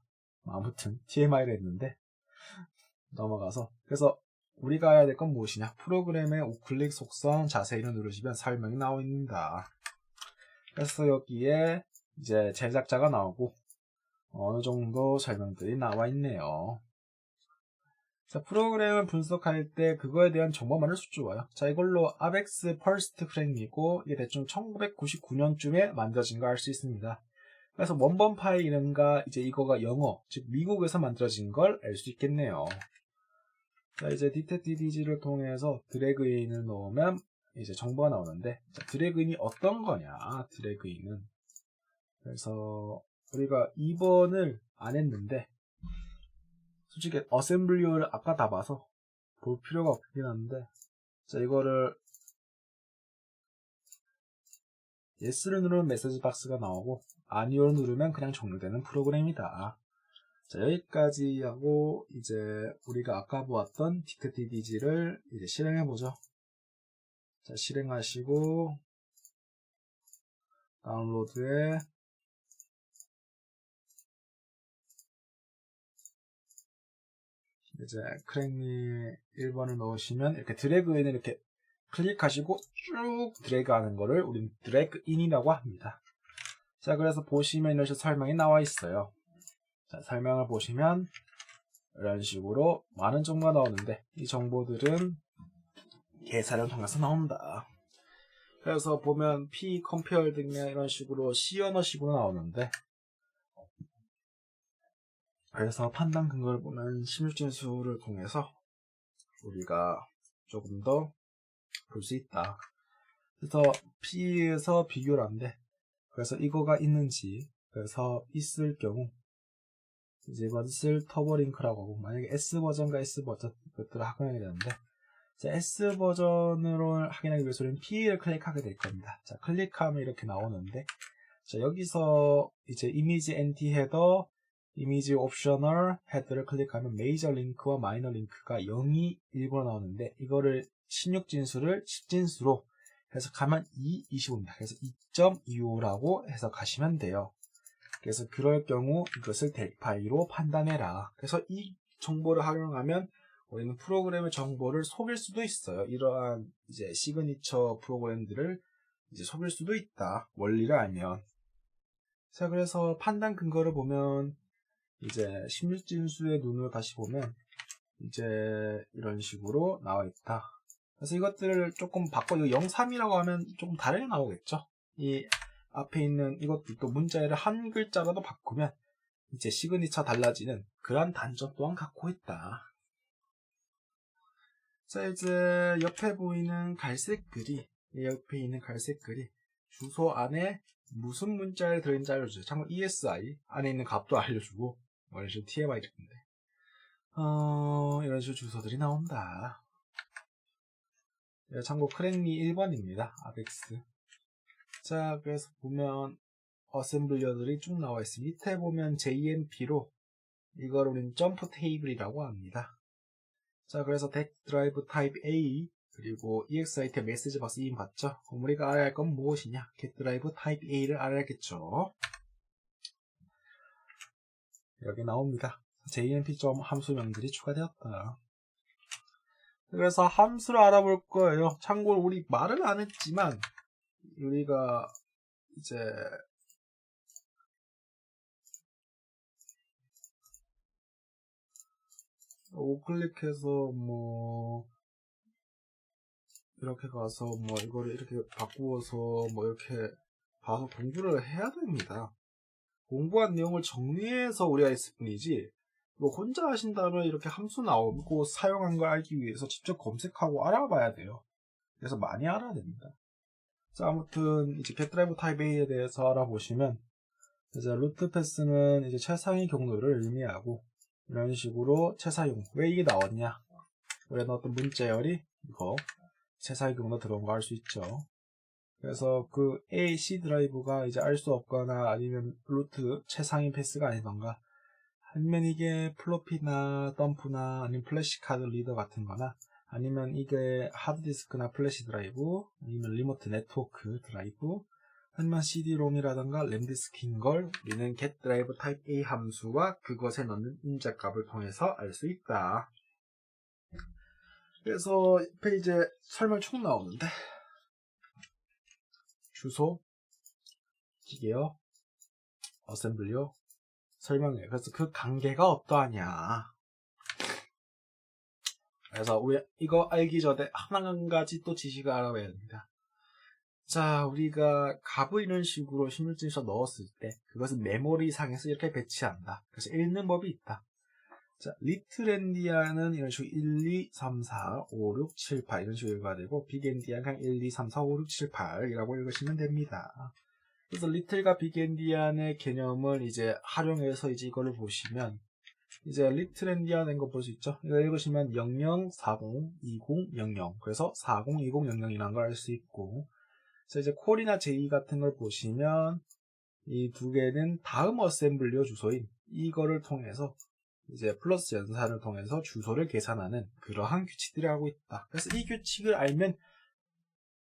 아무튼 TMI를 했는데 넘어가서, 그래서 우리가 해야 될 건 무엇이냐? 프로그램의 우클릭 속성 자세히를 누르시면 설명이 나옵니다. 그래서 여기에 이제 제작자가 나오고 어느 정도 설명들이 나와 있네요. 자, 프로그램을 분석할 때 그거에 대한 정보만 을 수주어요. 자, 이걸로 ABEX 퍼스트 크랙이고 이게 대충 1999년쯤에 만들어진 거 알 수 있습니다. 그래서 원본 파일 이름과 이제 이거가 영어, 즉 미국에서 만들어진 걸 알 수 있겠네요. 자, 이제 DTDDG를 통해서 드래그인을 넣으면 이제 정보가 나오는데, 자, 드래그인이 어떤 거냐? 드래그인은 그래서 우리가 2번을 안 했는데, 솔직히 어셈블리어를 아까 다 봐서 볼 필요가 없긴 한데, 자, 이거를 yes를 누르면 메시지 박스가 나오고 아니오를 누르면 그냥 종료되는 프로그램이다. 자, 여기까지 하고 이제 우리가 아까 보았던 DTDG를 이제 실행해보죠. 자, 실행하시고 다운로드에 이제 크랙미 1번을 넣으시면 이렇게 드래그인을 이렇게 클릭하시고 쭉 드래그 하는 거를 우리는 드래그인이라고 합니다. 자, 그래서 보시면 이런 식으로 설명이 나와 있어요. 자, 설명을 보시면 이런 식으로 많은 정보가 나오는데 이 정보들은 계산을 통해서 나온다. 그래서 보면 P, compare 등이나 이런 식으로 C 언어식으로 나오는데, 그래서 판단 근거를 보면 심率진수를 통해서 우리가 조금 더 볼 수 있다. 그래서 P에서 비교를 한대. 그래서 이거가 있는지, 그래서 있을 경우 이제 이것을 터보링크라고 하고, 만약에 S버전과 S버전 이것들을 확인하게 되는데, 자, S버전으로 확인하기 위해서 우리는 P를 클릭하게 될 겁니다. 자, 클릭하면 이렇게 나오는데, 자, 여기서 이제 이미지 NT 헤더, 이미지 옵셔널 헤더를 클릭하면 메이저 링크와 마이너 링크가 0이 1번으로 나오는데, 이거를 16진수를 10진수로 해석하면 225입니다. 그래서 2.25라고 해석하시면 돼요. 그래서 그럴 경우 이것을 델파이로 판단해라. 그래서 이 정보를 활용하면 우리는 프로그램의 정보를 속일 수도 있어요. 이러한 이제 시그니처 프로그램들을 이제 속일 수도 있다. 원리를 알면. 자, 그래서 판단 근거를 보면 이제 16진수의 눈을 다시 보면 이제 이런 식으로 나와 있다. 그래서 이것들을 조금 바꿔, 이거 03이라고 하면 조금 다르게 나오겠죠. 이 앞에 있는 이것도 또 문자를 한 글자라도 바꾸면 이제 시그니처 달라지는 그런 단점 또한 갖고 있다. 자, 이제 옆에 보이는 갈색 글이, 옆에 있는 갈색 글이 주소 안에 무슨 문자를 들어있는지 알려주죠. 참고 ESI 안에 있는 값도 알려주고, 뭐 이런 식으로 TMI 인데 이런 식으로 주소들이 나온다. 참고 크랙미 1번입니다. ABEX. 자, 그래서 보면 어셈블리어들이 쭉 나와 있습니다. 밑에 보면 JMP로 이걸 우리는 점프 테이블이라고 합니다. 자, 그래서 덱 드라이브 타입 A 그리고 EXIT 메시지 박스 이미 봤죠? 그럼 우리가 알아야 할 건 무엇이냐? get 드라이브 타입 A를 알아야겠죠. 여기 나옵니다. JMP 점 함수명들이 추가되었다. 그래서 함수를 알아볼 거예요. 참고로 우리 말은 안 했지만 우리가 이제 우클릭해서 뭐 이렇게 가서 뭐 이거를 이렇게 바꾸어서 뭐 이렇게 봐서 공부를 해야 됩니다. 공부한 내용을 정리해서 우리가 했을 뿐이지 이거 혼자 하신다면 이렇게 함수 나오고 사용한 걸 알기 위해서 직접 검색하고 알아봐야 돼요. 그래서 많이 알아야 됩니다. 자, 아무튼 이제 getDrive type A에 대해서 알아보시면 이제 루트 패스는 이제 최상위 경로를 의미하고 이런 식으로 최상위 왜 이게 나왔냐? 우리가 넣었던 문자열이 이거 최상위 경로 들어온 거 알 수 있죠. 그래서 그 A, C 드라이브가 이제 알 수 없거나 아니면 루트 최상위 패스가 아니던가 아니면 이게 플로피나 덤프나 아니면 플래시 카드 리더 같은 거나 아니면 이게 하드디스크나 플래시 드라이브 아니면 리모트 네트워크 드라이브 아니면 CD-ROM이라던가 램디스크인 걸 우리는 get drive type A 함수와 그것에 넣는 인자값을 통해서 알 수 있다. 그래서 페이지에 설명 총 나오는데 주소, 기계요, 어셈블리요, 설명해요. 그래서 그 관계가 어떠하냐. 그래서 우리 이거 알기 전에 한 가지 또 지식을 알아봐야 됩니다. 자, 우리가 값을 이런 식으로 신물진에서 넣었을 때 그것은 메모리 상에서 이렇게 배치한다. 그래서 읽는 법이 있다. 자, 리틀엔디아는 이런 식으로 1, 2, 3, 4, 5, 6, 7, 8 이런 식으로 읽어야 되고 빅엔디아는 그냥 1, 2, 3, 4, 5, 6, 7, 8이라고 읽으시면 됩니다. 그래서 리틀과 빅엔디안의 개념을 이제 활용해서 이제 이거를 보시면 이제 리틀엔디안 거 볼 수 있죠? 이거 읽으시면 00, 40, 20, 00 그래서 40, 20, 00이라는 걸 알 수 있고 그래서 이제 콜이나 제이 같은 걸 보시면 이 두 개는 다음 어셈블리어 주소인 이거를 통해서 이제 플러스 연산을 통해서 주소를 계산하는 그러한 규칙들을 하고 있다. 그래서 이 규칙을 알면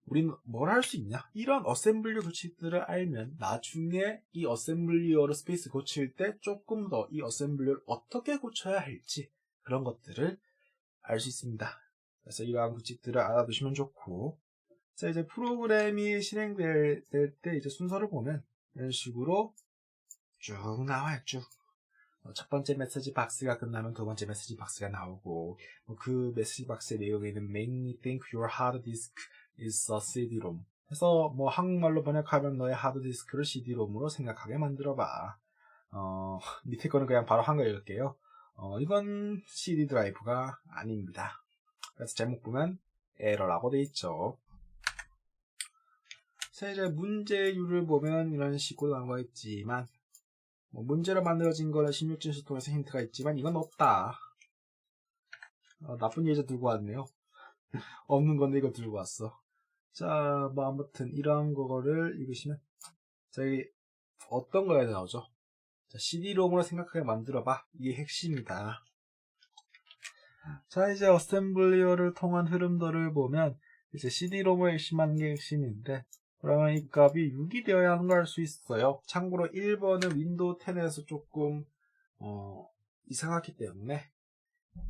우리는 뭘 할 수 있냐? 이런 어셈블리어 규칙들을 알면 나중에 이 어셈블리어로 스페이스 고칠 때 조금 더 이 어셈블리어를 어떻게 고쳐야 할지 그런 것들을 알 수 있습니다. 그래서 이러한 규칙들을 알아두시면 좋고 자 이제 프로그램이 실행될 때 이제 순서를 보면 이런 식으로 쭉 나와요. 쭉. 첫 번째 메시지 박스가 끝나면 두 번째 메시지 박스가 나오고 그 메시지 박스의 내용에는 Make me think your hard disk is a CD-ROM 그래서 뭐 한국말로 번역하면 너의 하드디스크를 CD-ROM으로 생각하게 만들어봐. 밑에 거는 그냥 바로 한글 읽을게요. 이건 CD 드라이브가 아닙니다. 그래서 제목 보면 에러라고 돼 있죠. 자 이제 문제율을 보면 이런 식으로 나와 있지만 문제로 만들어진 거는 16진수 통해서 힌트가 있지만 이건 없다. 나쁜 예제 들고 왔네요. 없는 건데 이거 들고 왔어. 자, 뭐 아무튼 이러한 거를 읽으시면 저기 어떤 거에 나오죠? 자, CD-ROM으로 생각하게 만들어봐. 이게 핵심이다. 자, 이제 어셈블리어를 통한 흐름들을 보면 이제 CD-ROM을 핵심하는 게 핵심인데 그러면 이 값이 6이 되어야 하는 걸 알 수 있어요. 참고로 1번은 윈도우 10에서 조금 이상하기 때문에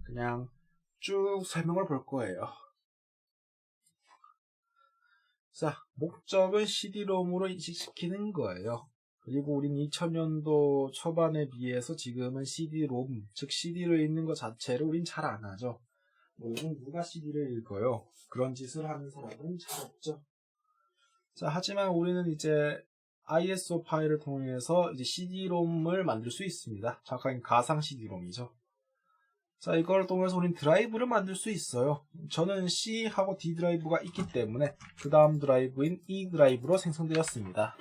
그냥 쭉 설명을 볼 거예요. 자, 목적은 CD-ROM으로 인식시키는 거예요. 그리고 우린 2000년도 초반에 비해서 지금은 CD-ROM, 즉 CD를 읽는 것 자체를 우린 잘 안 하죠. 요즘 누가 CD를 읽어요? 그런 짓을 하는 사람은 잘 없죠. 자, 하지만 우리는 이제 ISO 파일을 통해서 이제 CD-ROM을 만들 수 있습니다. 정확하게 가상 CD-ROM이죠. 자, 이걸 통해서 우린 드라이브를 만들 수 있어요. 저는 C하고 D 드라이브가 있기 때문에 그 다음 드라이브인 E 드라이브로 생성되었습니다.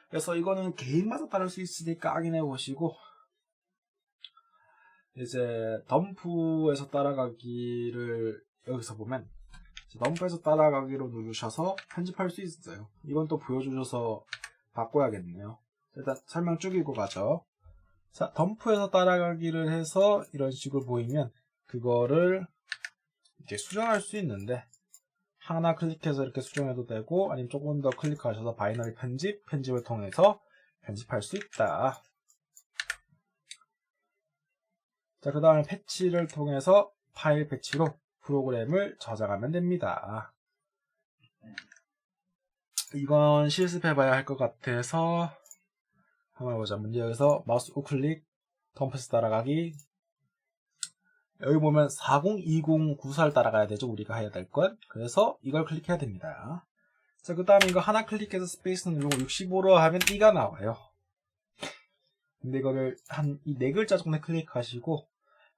그래서 이거는 개인마다 다를 수 있으니까 확인해 보시고 이제 덤프에서 따라가기를 여기서 보면 덤프에서 따라가기로 누르셔서 편집할 수 있어요. 이건 또 보여주셔서 바꿔야겠네요. 일단 설명 쭉 읽고 가죠. 자, 덤프에서 따라가기를 해서 이런 식으로 보이면 그거를 이렇게 수정할 수 있는데 하나 클릭해서 이렇게 수정해도 되고 아니면 조금 더 클릭하셔서 바이너리 편집을 통해서 편집할 수 있다. 자, 그 다음에 패치를 통해서 파일 패치로 프로그램을 저장하면 됩니다. 이건 실습해봐야 할 것 같아서 한번 해보자. 문제 여기서 마우스 우클릭, 덤프에서 따라가기. 여기 보면 402094를 따라가야 되죠. 우리가 해야 될 건. 그래서 이걸 클릭해야 됩니다. 자, 그 다음에 이거 하나 클릭해서 스페이스 누르고 65로 하면 2가 나와요. 근데 이거를 한 이 네 글자 정도 클릭하시고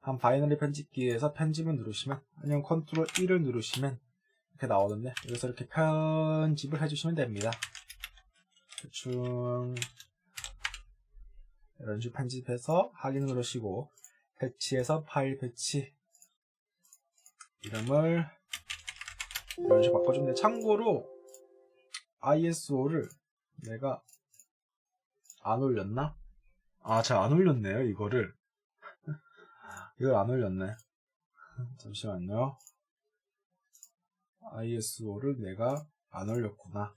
한 바이너리 편집기에서 편집을 누르시면 아니면 컨트롤 1을 누르시면 이렇게 나오는데 여기서 이렇게 편집을 해주시면 됩니다. 대충 이런 식으로 편집해서 확인 누르시고 패치에서 파일 패치 이름을 이런 식으로 바꿔주면 돼. 참고로 ISO를 내가 안 올렸나? 아, 제가 안 올렸네요, 이거를. 이걸 안 올렸네. 잠시만요. ISO를 내가 안 올렸구나.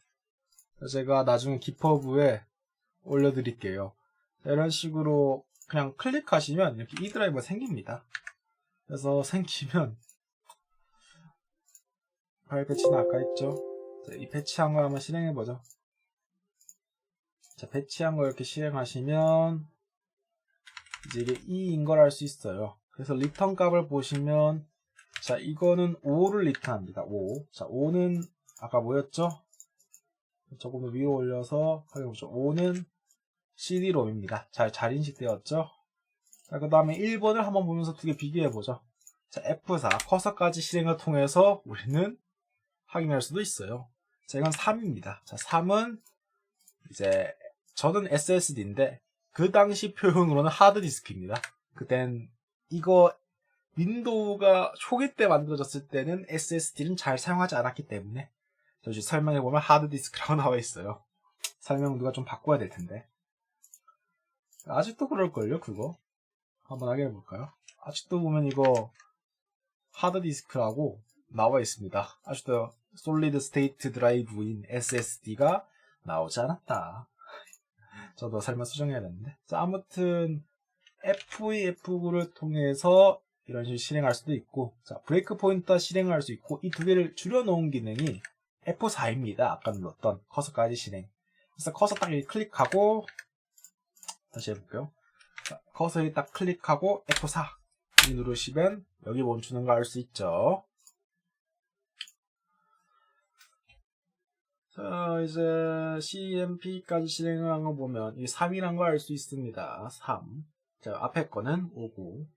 제가 나중에 기퍼브에 올려드릴게요. 이런 식으로 그냥 클릭하시면 이렇게 이 드라이브가 생깁니다. 그래서 생기면 파일 패치는 아까 했죠. 이 패치한 걸 한번 실행해보죠. 자, 패치한 걸 이렇게 실행하시면 이제 이게 2인 걸 알 수 있어요. 그래서 리턴 값을 보시면 자, 이거는 5를 리턴합니다. 5. 자, 5는 아까 뭐였죠? 조금 더 위로 올려서 확인해보죠. 5는 CD-ROM입니다. 잘 인식되었죠? 자, 그 다음에 1번을 한번 보면서 두 개 비교해보죠. 자, F4 커서까지 실행을 통해서 우리는 확인할 수도 있어요. 자, 이건 3입니다. 자, 3은 이제 저는 SSD인데 그 당시 표현으로는 하드디스크입니다. 그땐 이거 윈도우가 초기 때 만들어졌을 때는 SSD는 잘 사용하지 않았기 때문에 저기 설명해보면 하드디스크라고 나와 있어요. 설명 누가 좀 바꿔야 될 텐데. 아직도 그럴걸요, 그거? 한번 확인해볼까요? 아직도 보면 이거 하드디스크라고 나와 있습니다. 아직도 솔리드 스테이트 드라이브인 SSD가 나오지 않았다. 저도 설명 수정해야 되는데. 자, 아무튼 F2, F9를 통해서 이런 식으로 실행할 수도 있고, 자, 브레이크 포인터 실행할 수 있고, 이 두 개를 줄여놓은 기능이 F4입니다. 아까 눌렀던 커서까지 실행. 그래서 커서 딱 클릭하고, 다시 해볼게요. 자, 커서에 딱 클릭하고 F4 누르시면 여기 멈추는 거 알 수 있죠. 자, 이제 CMP까지 실행을 한 거 보면 이 3이란 거 알 수 있습니다. 3. 자, 앞에 거는 5고.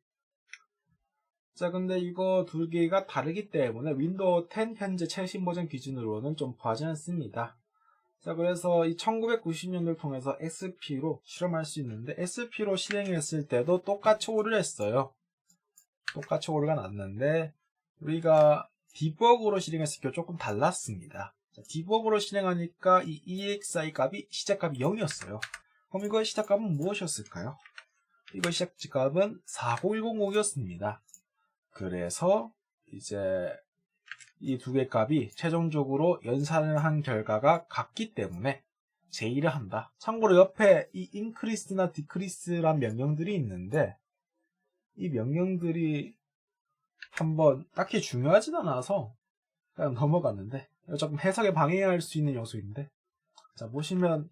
자, 근데 이거 두 개가 다르기 때문에 윈도우 10 현재 최신 버전 기준으로는 좀 구하지 않습니다. 자, 그래서 이 1990년도를 통해서 XP로 실험할 수 있는데 XP로 실행했을 때도 똑같이 오류를 했어요. 똑같이 오류가 났는데 우리가 디버그로 실행했을 때 조금 달랐습니다. 자, 디버그로 실행하니까 이 EXI 값이 시작값이 0이었어요. 그럼 이거의 시작값은 무엇이었을까요? 이거 시작값은 40105였습니다. 그래서 이제 이 두 개 값이 최종적으로 연산을 한 결과가 같기 때문에 제의를 한다. 참고로 옆에 이 increase나 decrease란 명령들이 있는데 이 명령들이 한번 딱히 중요하진 않아서 그냥 넘어갔는데 이거 조금 해석에 방해할 수 있는 요소인데 자 보시면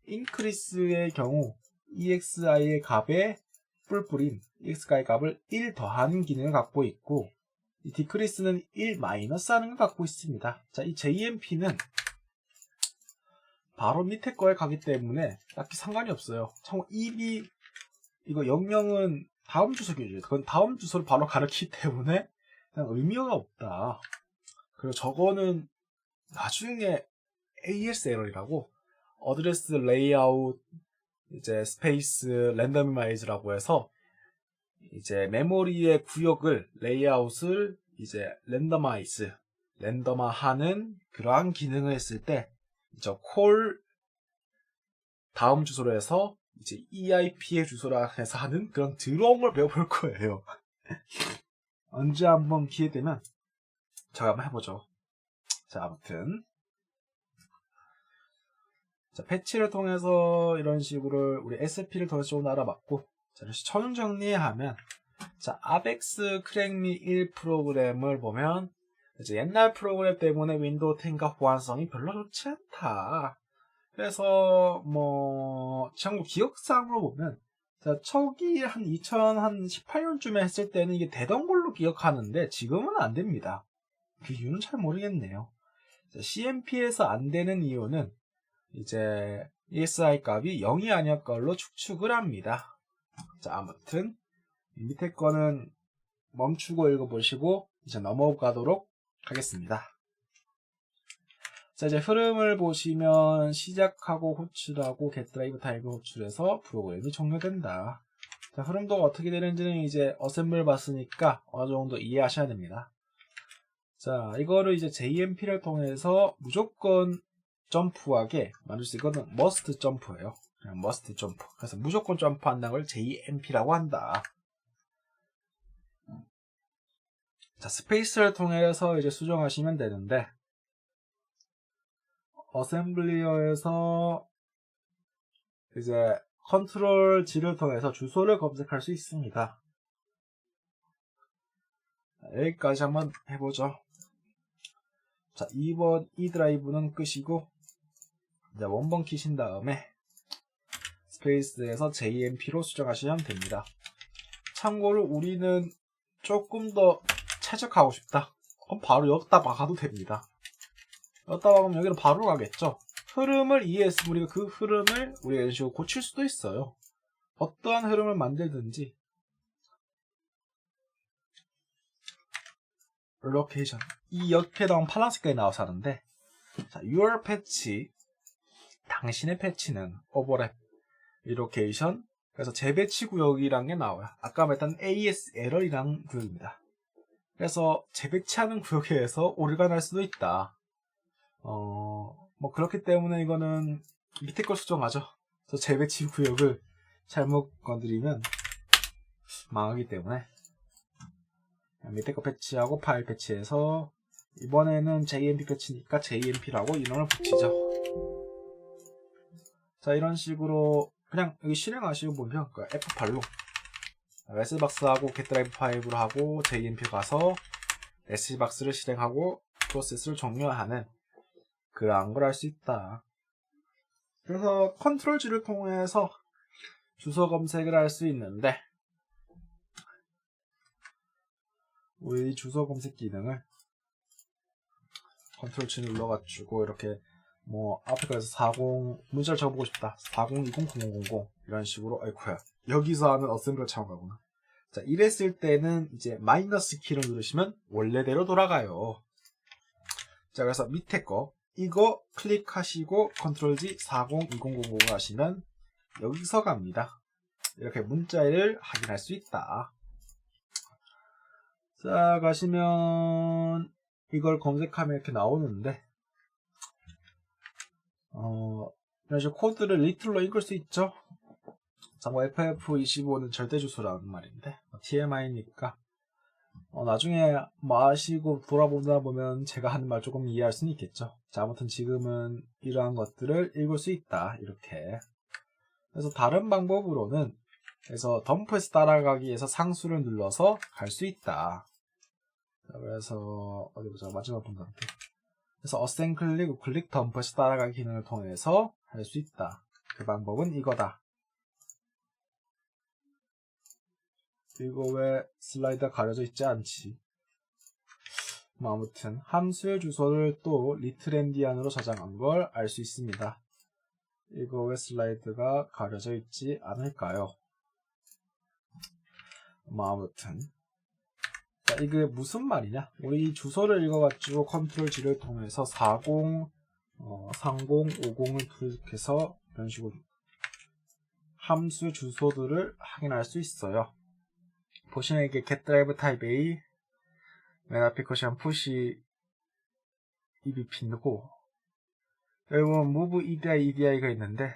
increase의 경우 EXI의 값에 뿔뿔인 EXI 값을 1 더하는 기능을 갖고 있고 이 decrease는 1 마이너스 하는 걸 갖고 있습니다. 자, 이 JMP는 바로 밑에 거에 가기 때문에 딱히 상관이 없어요. 참고 EB 이거 00은 다음 주소 기준이에요. 그건 다음 주소를 바로 가르치기 때문에 그냥 의미가 없다. 그리고 저거는 나중에 AS 에러이라고 어드레스 레이아웃 이제 스페이스 랜더마이즈라고 해서 이제 메모리의 구역을 레이아웃을 이제 랜덤화하는 그러한 기능을 했을 때 저 콜 다음 주소로 해서 이제 EIP의 주소라 해서 하는 그런 더러운 걸 배워볼 거예요. 언제 한번 기회 되면 제가 한번 해보죠. 자, 아무튼 자, 패치를 통해서 이런 식으로 우리 SP를 더 좀 알아봤고 자, 최종 정리하면 자, 아벡스 크랙미 1 프로그램을 보면 이제 옛날 프로그램 때문에 윈도우 10과 호환성이 별로 좋지 않다. 그래서 뭐 참고 기억상으로 보면 자, 초기 한 2018년쯤에 했을 때는 이게 되던 걸로 기억하는데 지금은 안 됩니다. 그 이유는 잘 모르겠네요. 자, CMP에서 안 되는 이유는 이제 ESI 값이 0이 아닐 걸로 추측을 합니다. 자, 아무튼 밑에 거는 멈추고 읽어보시고 이제 넘어가도록 하겠습니다. 자, 이제 흐름을 보시면 시작하고 호출하고 getDrive 타입을 호출해서 프로그램이 종료된다. 자, 흐름도 어떻게 되는지는 이제 어셈블 봤으니까 어느 정도 이해하셔야 됩니다. 자, 이거를 이제 JMP를 통해서 무조건 점프하게 만들 수 있거든. must 점프예요. 그냥 must 점프. 그래서 무조건 점프한다는 걸 JMP라고 한다. 자, 스페이스를 통해서 이제 수정하시면 되는데, 어셈블리어에서 이제 컨트롤 G를 통해서 주소를 검색할 수 있습니다. 여기까지 한번 해보죠. 자, 2번 E 드라이브는 끄시고, 이제 원본 키신 다음에 스페이스에서 JMP로 수정하시면 됩니다. 참고로 우리는 조금 더 최적화하고 싶다. 그럼 바로 여기다 박아도 됩니다. 여기다 박으면 여기로 바로 가겠죠. 흐름을 이해했으면 우리가 그 흐름을 우리가 이런 식으로 고칠 수도 있어요. 어떠한 흐름을 만들든지. 로케이션. 이 옆에 나온 파란색깔이 나와서 하는데, 자, your 패치, 당신의 패치는 오버랩, 리로케이션, 그래서 재배치 구역이란 게 나와요. 아까 말했던 AS 에러이라는 구역입니다. 그래서 재배치하는 구역에서 오류가 날 수도 있다. 뭐 그렇기 때문에 이거는 밑에 걸 수정하죠. 그래서 재배치 구역을 잘못 건드리면 망하기 때문에 밑에 거 패치하고 파일 패치해서 이번에는 JMP 패치니까 JMP라고 이름을 붙이죠. 자, 이런 식으로 그냥 여기 실행하시고 보면 F8로 SBox하고 getDrive5로 하고 JMP 가서 SBox를 실행하고 프로세스를 종료하는 그러한 걸 할 수 있다. 그래서 컨트롤 G를 통해서 주소 검색을 할 수 있는데, 우리 주소 검색 기능을 컨트롤 G 눌러가지고 이렇게 뭐 앞에 가서 40 문자를 적어보고 싶다. 40200000 이런 식으로. 아이쿠야, 여기서 하는 어셈블리가 참가구나. 자, 이랬을 때는 이제 마이너스 키를 누르시면 원래대로 돌아가요. 자, 그래서 밑에 거 이거 클릭하시고 컨트롤 G 402000을 하시면 여기서 갑니다. 이렇게 문자를 확인할 수 있다. 자, 가시면 이걸 검색하면 이렇게 나오는데, 이런 식으로 코드를 리틀로 읽을 수 있죠. 참고 FF25는 절대 주소라는 말인데 TMI니까 나중에 마시고 돌아보다 보면 제가 하는 말 조금 이해할 수는 있겠죠. 자, 아무튼 지금은 이러한 것들을 읽을 수 있다. 이렇게. 그래서 다른 방법으로는 그래서 덤프에서 따라가기 위해서 상수를 눌러서 갈 수 있다. 자, 그래서 어디 보자. 마지막 분한테. 그래서 어센 클릭, 우클릭, 덤프에서 따라가기 기능을 통해서 할 수 있다. 그 방법은 이거다. 이거 왜 슬라이드가 가려져 있지 않지? 뭐 아무튼 함수의 주소를 또 리틀엔디안으로 저장한 걸 알 수 있습니다. 이거 왜 슬라이드가 가려져 있지 않을까요? 뭐 아무튼 자, 이게 무슨 말이냐? 우리 이 주소를 읽어가지고 컨트롤 G를 통해서 40, 30, 50을 클릭해서 이런 식으로 함수 주소들을 확인할 수 있어요. 보시면 이게 getDriveTypeA 맨 앞에 것이 한 푸시 EBP고 여기 보면 move EDI, EDI가 있는데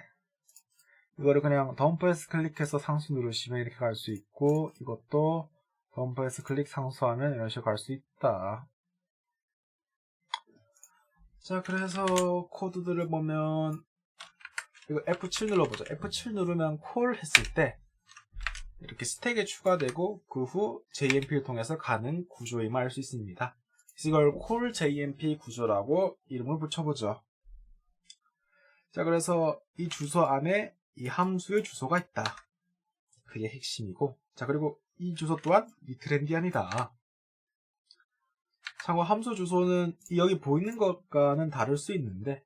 이거를 그냥 덤프에서 클릭해서 상수 누르시면 이렇게 갈 수 있고 이것도 덤프에서 클릭 상수하면 이런 식으로 갈 수 있다. 자, 그래서 코드들을 보면 이거 F7 눌러보죠. F7 누르면 콜 했을 때 이렇게 스택에 추가되고 그 후 JMP를 통해서 가는 구조임을 알 수 있습니다. 그래서 이걸 콜 JMP 구조라고 이름을 붙여보죠. 자, 그래서 이 주소 안에 이 함수의 주소가 있다. 그게 핵심이고, 자, 그리고 이 주소 또한 리틀엔디안이다. 참고 함수 주소는 여기 보이는 것과는 다를 수 있는데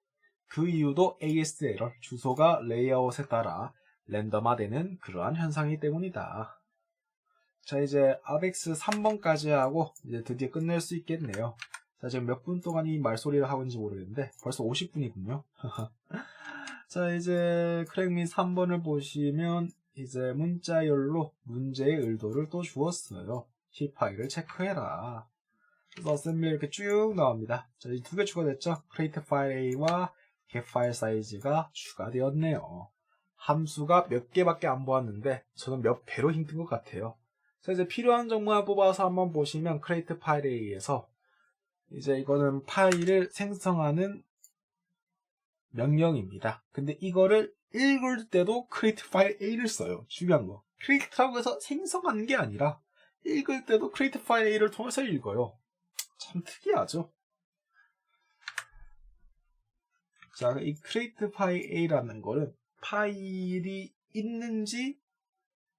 그 이유도 AS 에러, 주소가 레이아웃에 따라 랜덤화되는 그러한 현상이기 때문이다. 자, 이제 ABEX 3번까지 하고 이제 드디어 끝낼 수 있겠네요. 자, 지금 몇 분 동안 이 말소리를 하고 있는지 모르겠는데 벌써 50분이군요. 자, 이제 크랙미 3번을 보시면 이제 문자열로 문제의 의도를 또 주었어요. C 파일을 체크해라. 그래서 어셈블리 이렇게 쭉 나옵니다. 자, 이 두 개 추가됐죠. create file A와 get 파일 사이즈가 추가되었네요. 함수가 몇 개밖에 안 보았는데 저는 몇 배로 힘든 것 같아요. 자, 이제 필요한 정보만 뽑아서 한번 보시면 create 파일에 의해서 이제 이거는 파일을 생성하는 명령입니다. 근데 이거를 읽을 때도 create 파일 A를 써요. 중요한 거. create라고 해서 생성하는 게 아니라 읽을 때도 create 파일 A를 통해서 읽어요. 참 특이하죠? 자, 이 create 파일 A라는 거는 파일이 있는지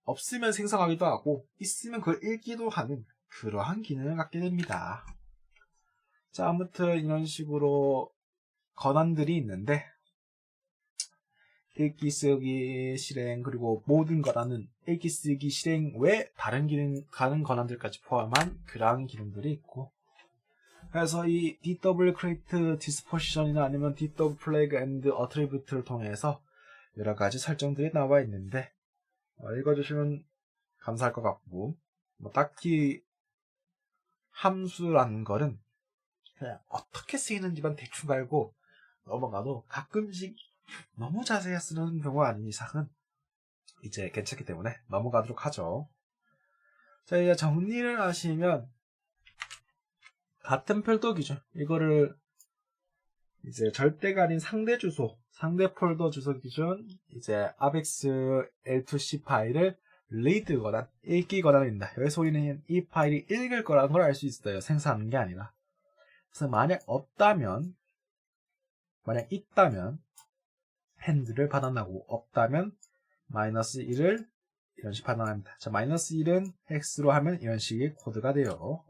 없으면 생성하기도 하고 있으면 그걸 읽기도 하는 그러한 기능을 갖게 됩니다. 자, 아무튼 이런 식으로 권한들이 있는데 읽기, 쓰기, 실행, 그리고 모든 권한은 읽기, 쓰기, 실행 외 다른 권한들까지 포함한 그러한 기능들이 있고, 그래서 이 DW create disposition이나 아니면 DW flag and attribute를 통해서 여러 가지 설정들이 나와 있는데 읽어주시면 감사할 것 같고, 뭐 딱히 함수라는 거는 그냥 어떻게 쓰이는지만 대충 알고 넘어가도 가끔씩 너무 자세히 쓰는 경우가 아닌 이상은 이제 괜찮기 때문에 넘어가도록 하죠. 자, 이제 정리를 하시면 같은 별도 기준 이거를 이제 절대가 아닌 상대 주소, 상대 폴더 주소 기준 이제 ABEX L2C 파일을 read 권한, 읽기 권한입니다. 여기서 우리는 이 파일이 읽을 거라는 걸 알 수 있어요. 생성하는 게 아니라. 그래서 만약 있다면 핸들을 받아나고 없다면 -1을 이런 식으로 받아납니다. 자, -1은 X로 하면 이런 식의 코드가 돼요.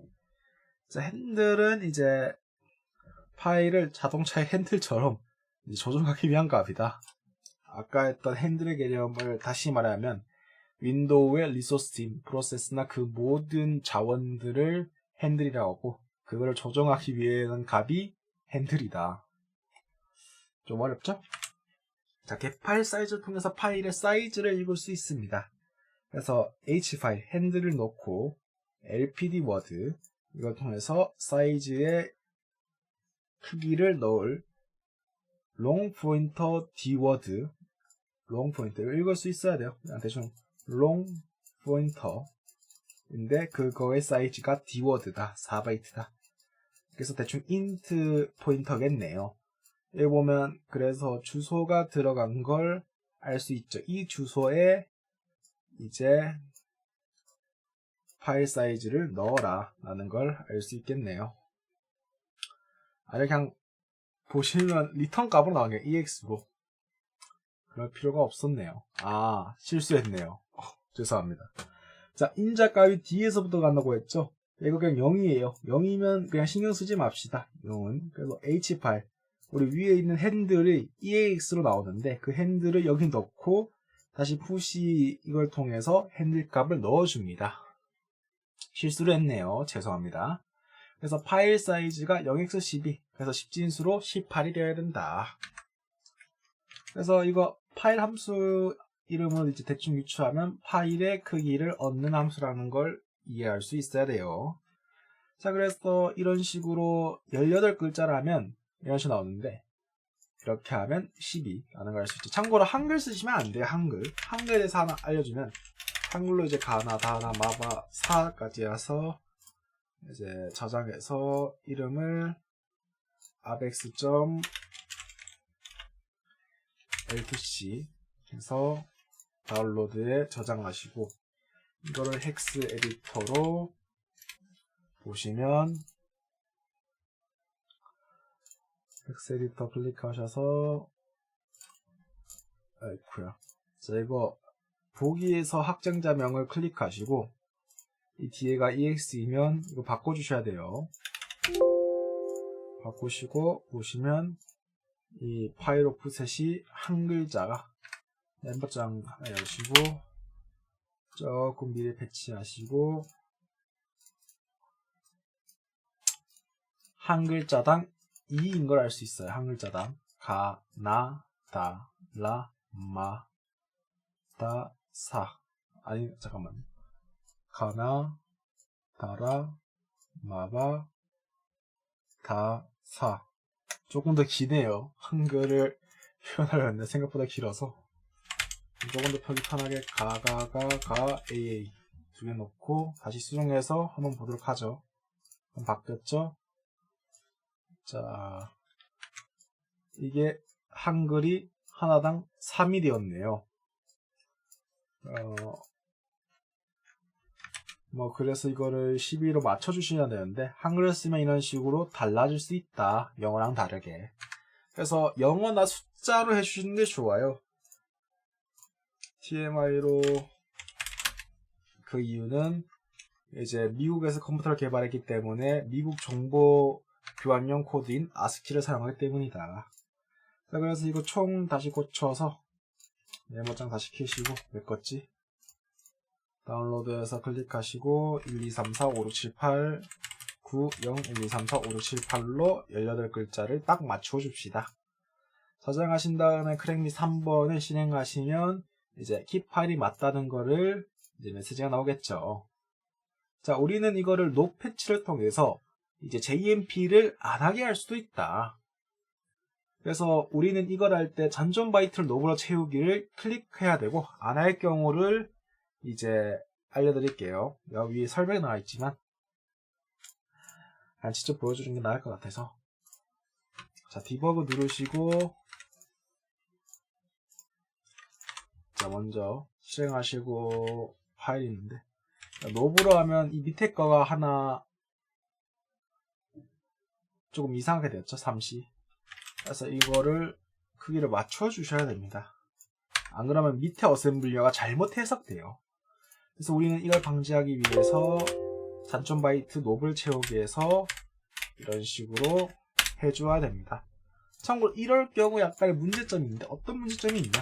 자, 핸들은 이제 파일을 자동차의 핸들처럼 조종하기 위한 값이다. 아까 했던 핸들의 개념을 다시 말하면 윈도우의 리소스 팀, 프로세스나 그 모든 자원들을 핸들이라고 하고 그걸 조정하기 위한 값이 핸들이다. 좀 어렵죠? 자, get 파일 사이즈를 통해서 파일의 사이즈를 읽을 수 있습니다. 그래서 h 파일 핸들을 넣고 lpd 워드 이걸 통해서 사이즈의 크기를 넣을 long pointer d 워드 long pointer를 읽을 수 있어야 돼요. 그냥 대충 long pointer인데 그거의 사이즈가 d 워드다. 4바이트다. 그래서 대충 int 포인터겠네요. 여기 보면 그래서 주소가 들어간 걸 알 수 있죠. 이 주소에 이제 파일 사이즈를 넣어라 라는 걸 알 수 있겠네요. 아니 그냥 보시면 리턴 값으로 나오게 EX로 그럴 필요가 없었네요. 아, 실수했네요. 죄송합니다. 자, 인자 값이 D에서부터 간다고 했죠. 이거 그냥 0이에요. 0이면 그냥 신경 쓰지 맙시다. 0은. 그래서 H 파일 우리 위에 있는 핸들이 EAX로 나오는데 그 핸들을 여기 넣고 다시 푸시 이걸 통해서 핸들 값을 넣어줍니다. 실수를 했네요. 죄송합니다. 그래서 파일 사이즈가 0x12 그래서 10진수로 18이 되어야 된다. 그래서 이거 파일 함수 이름을 이제 대충 유추하면 파일의 크기를 얻는 함수라는 걸 이해할 수 있어야 돼요. 자, 그래서 이런 식으로 18글자라면 이런 식으로 나오는데 이렇게 하면 12라는 걸 알 수 있죠. 참고로 한글 쓰시면 안 돼요. 한글에 대해서 하나 알려주면 한글로 이제 가나 다나 마바 사까지 해서 이제 저장해서 이름을 abex.l2c 해서 다운로드에 저장하시고 이거를 헥스 에디터로 보시면 헥스 에디터 클릭하셔서 아이쿠야. 자, 이거 보기에서 확장자명을 클릭하시고 이 뒤에가 ex이면 이거 바꿔주셔야 돼요. 바꾸시고 보시면 이 파일 오프셋이 한 글자가 멤버장 하나 여시고 조금 미리 배치하시고 한 글자당 2인 걸 알 수 있어요. 한 글자당 가, 나, 다, 라, 마, 다, 사. 아니 잠깐만. 가나, 다라, 마바, 다, 사. 조금 더 기네요. 한글을 표현하려는데 생각보다 길어서 조금 더 펴기 편하게 가 AA 두 개 넣고 다시 수정해서 한번 보도록 하죠. 그럼 바뀌었죠? 자, 이게 한글이 하나당 3이 되었네요. 그래서 이거를 12로 맞춰주셔야 되는데, 한글을 쓰면 이런 식으로 달라질 수 있다. 영어랑 다르게. 그래서 영어나 숫자로 해주시는 게 좋아요. TMI로 그 이유는 이제 미국에서 컴퓨터를 개발했기 때문에 미국 정보 교환용 코드인 ASCII를 사용하기 때문이다. 자, 그래서 이거 총 다시 고쳐서 메모장 다시 켜시고 메꿨지? 다운로드해서 클릭하시고 1, 2, 3, 4, 5, 6, 7, 8 9, 0, 1, 2, 3, 4, 5, 6, 7, 8로 18글자를 딱 맞춰 줍시다. 저장하신 다음에 크랙리 3번을 실행하시면 이제 키 파일이 맞다는 거를 이제 메시지가 나오겠죠. 자, 우리는 이거를 노 패치를 통해서 이제 JMP를 안 하게 할 수도 있다. 그래서 우리는 이걸 할 때 잔존 바이트를 노브로 채우기를 클릭해야 되고, 안 할 경우를 이제 알려드릴게요. 여기 위에 설명이 나와 있지만 그냥 직접 보여주는 게 나을 것 같아서. 자, 디버그 누르시고, 자, 먼저 실행하시고 파일이 있는데, 노브로 하면 이 밑에 거가 하나 조금 이상하게 되었죠. 3C. 그래서 이거를 크기를 맞춰 주셔야 됩니다. 안 그러면 밑에 어셈블리어가 잘못 해석돼요. 그래서 우리는 이걸 방지하기 위해서 잔존 바이트 노블 채우기에서 이런 식으로 해줘야 됩니다. 참고로 이럴 경우 약간의 문제점이 있는데, 어떤 문제점이 있냐?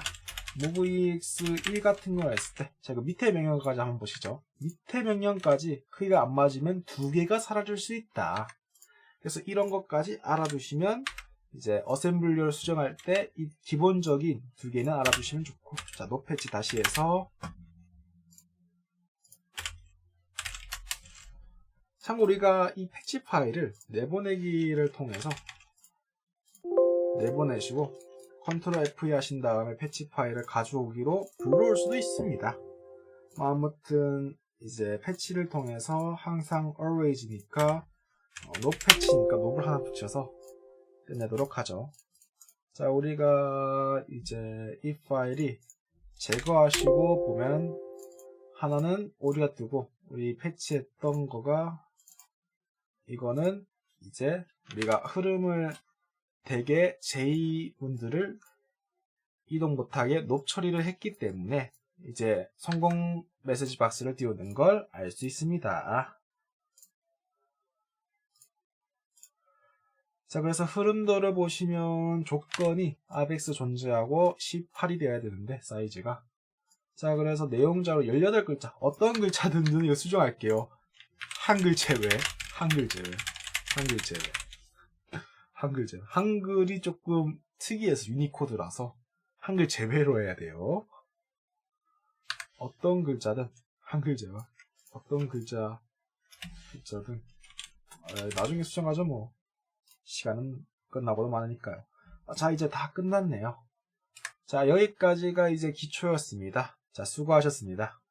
MoveEX1 같은 거 했을 때, 자, 그 밑에 명령까지 한번 보시죠. 밑에 명령까지 크기가 안 맞으면 두 개가 사라질 수 있다. 그래서 이런 것까지 알아두시면 이제 어셈블리어를 수정할 때 이 기본적인 두 개는 알아두시면 좋고. 자, 노 패치 다시 해서, 참고로 우리가 이 패치 파일을 내보내기를 통해서 내보내시고 컨트롤 F2 하신 다음에 패치 파일을 가져오기로 불러올 수도 있습니다. 아무튼 이제 패치를 통해서 항상 always니까 no 패치니까 no를 하나 붙여서 끝내도록 하죠. 자, 우리가 이제 이 파일이 제거하시고 보면 하나는 오류가 뜨고, 우리 패치했던 거가 이거는 이제 우리가 흐름을 대개 J분들을 이동 못하게 높 처리를 했기 때문에 이제 성공 메시지 박스를 띄우는 걸 알 수 있습니다. 자, 그래서 흐름도를 보시면 조건이 ABEX 존재하고 18이 되어야 되는데, 사이즈가. 자, 그래서 내용자로 18글자, 어떤 글자든 이거 수정할게요. 한글 제외, 한글 제외, 한글 제외, 한글 제외. 한글이 조금 특이해서 유니코드라서 한글 제외로 해야 돼요. 어떤 글자든 한글 제외. 어떤 글자든 나중에 수정하죠 뭐. 시간은 끝나고도 많으니까요. 자, 이제 다 끝났네요. 자, 여기까지가 이제 기초였습니다. 자, 수고하셨습니다.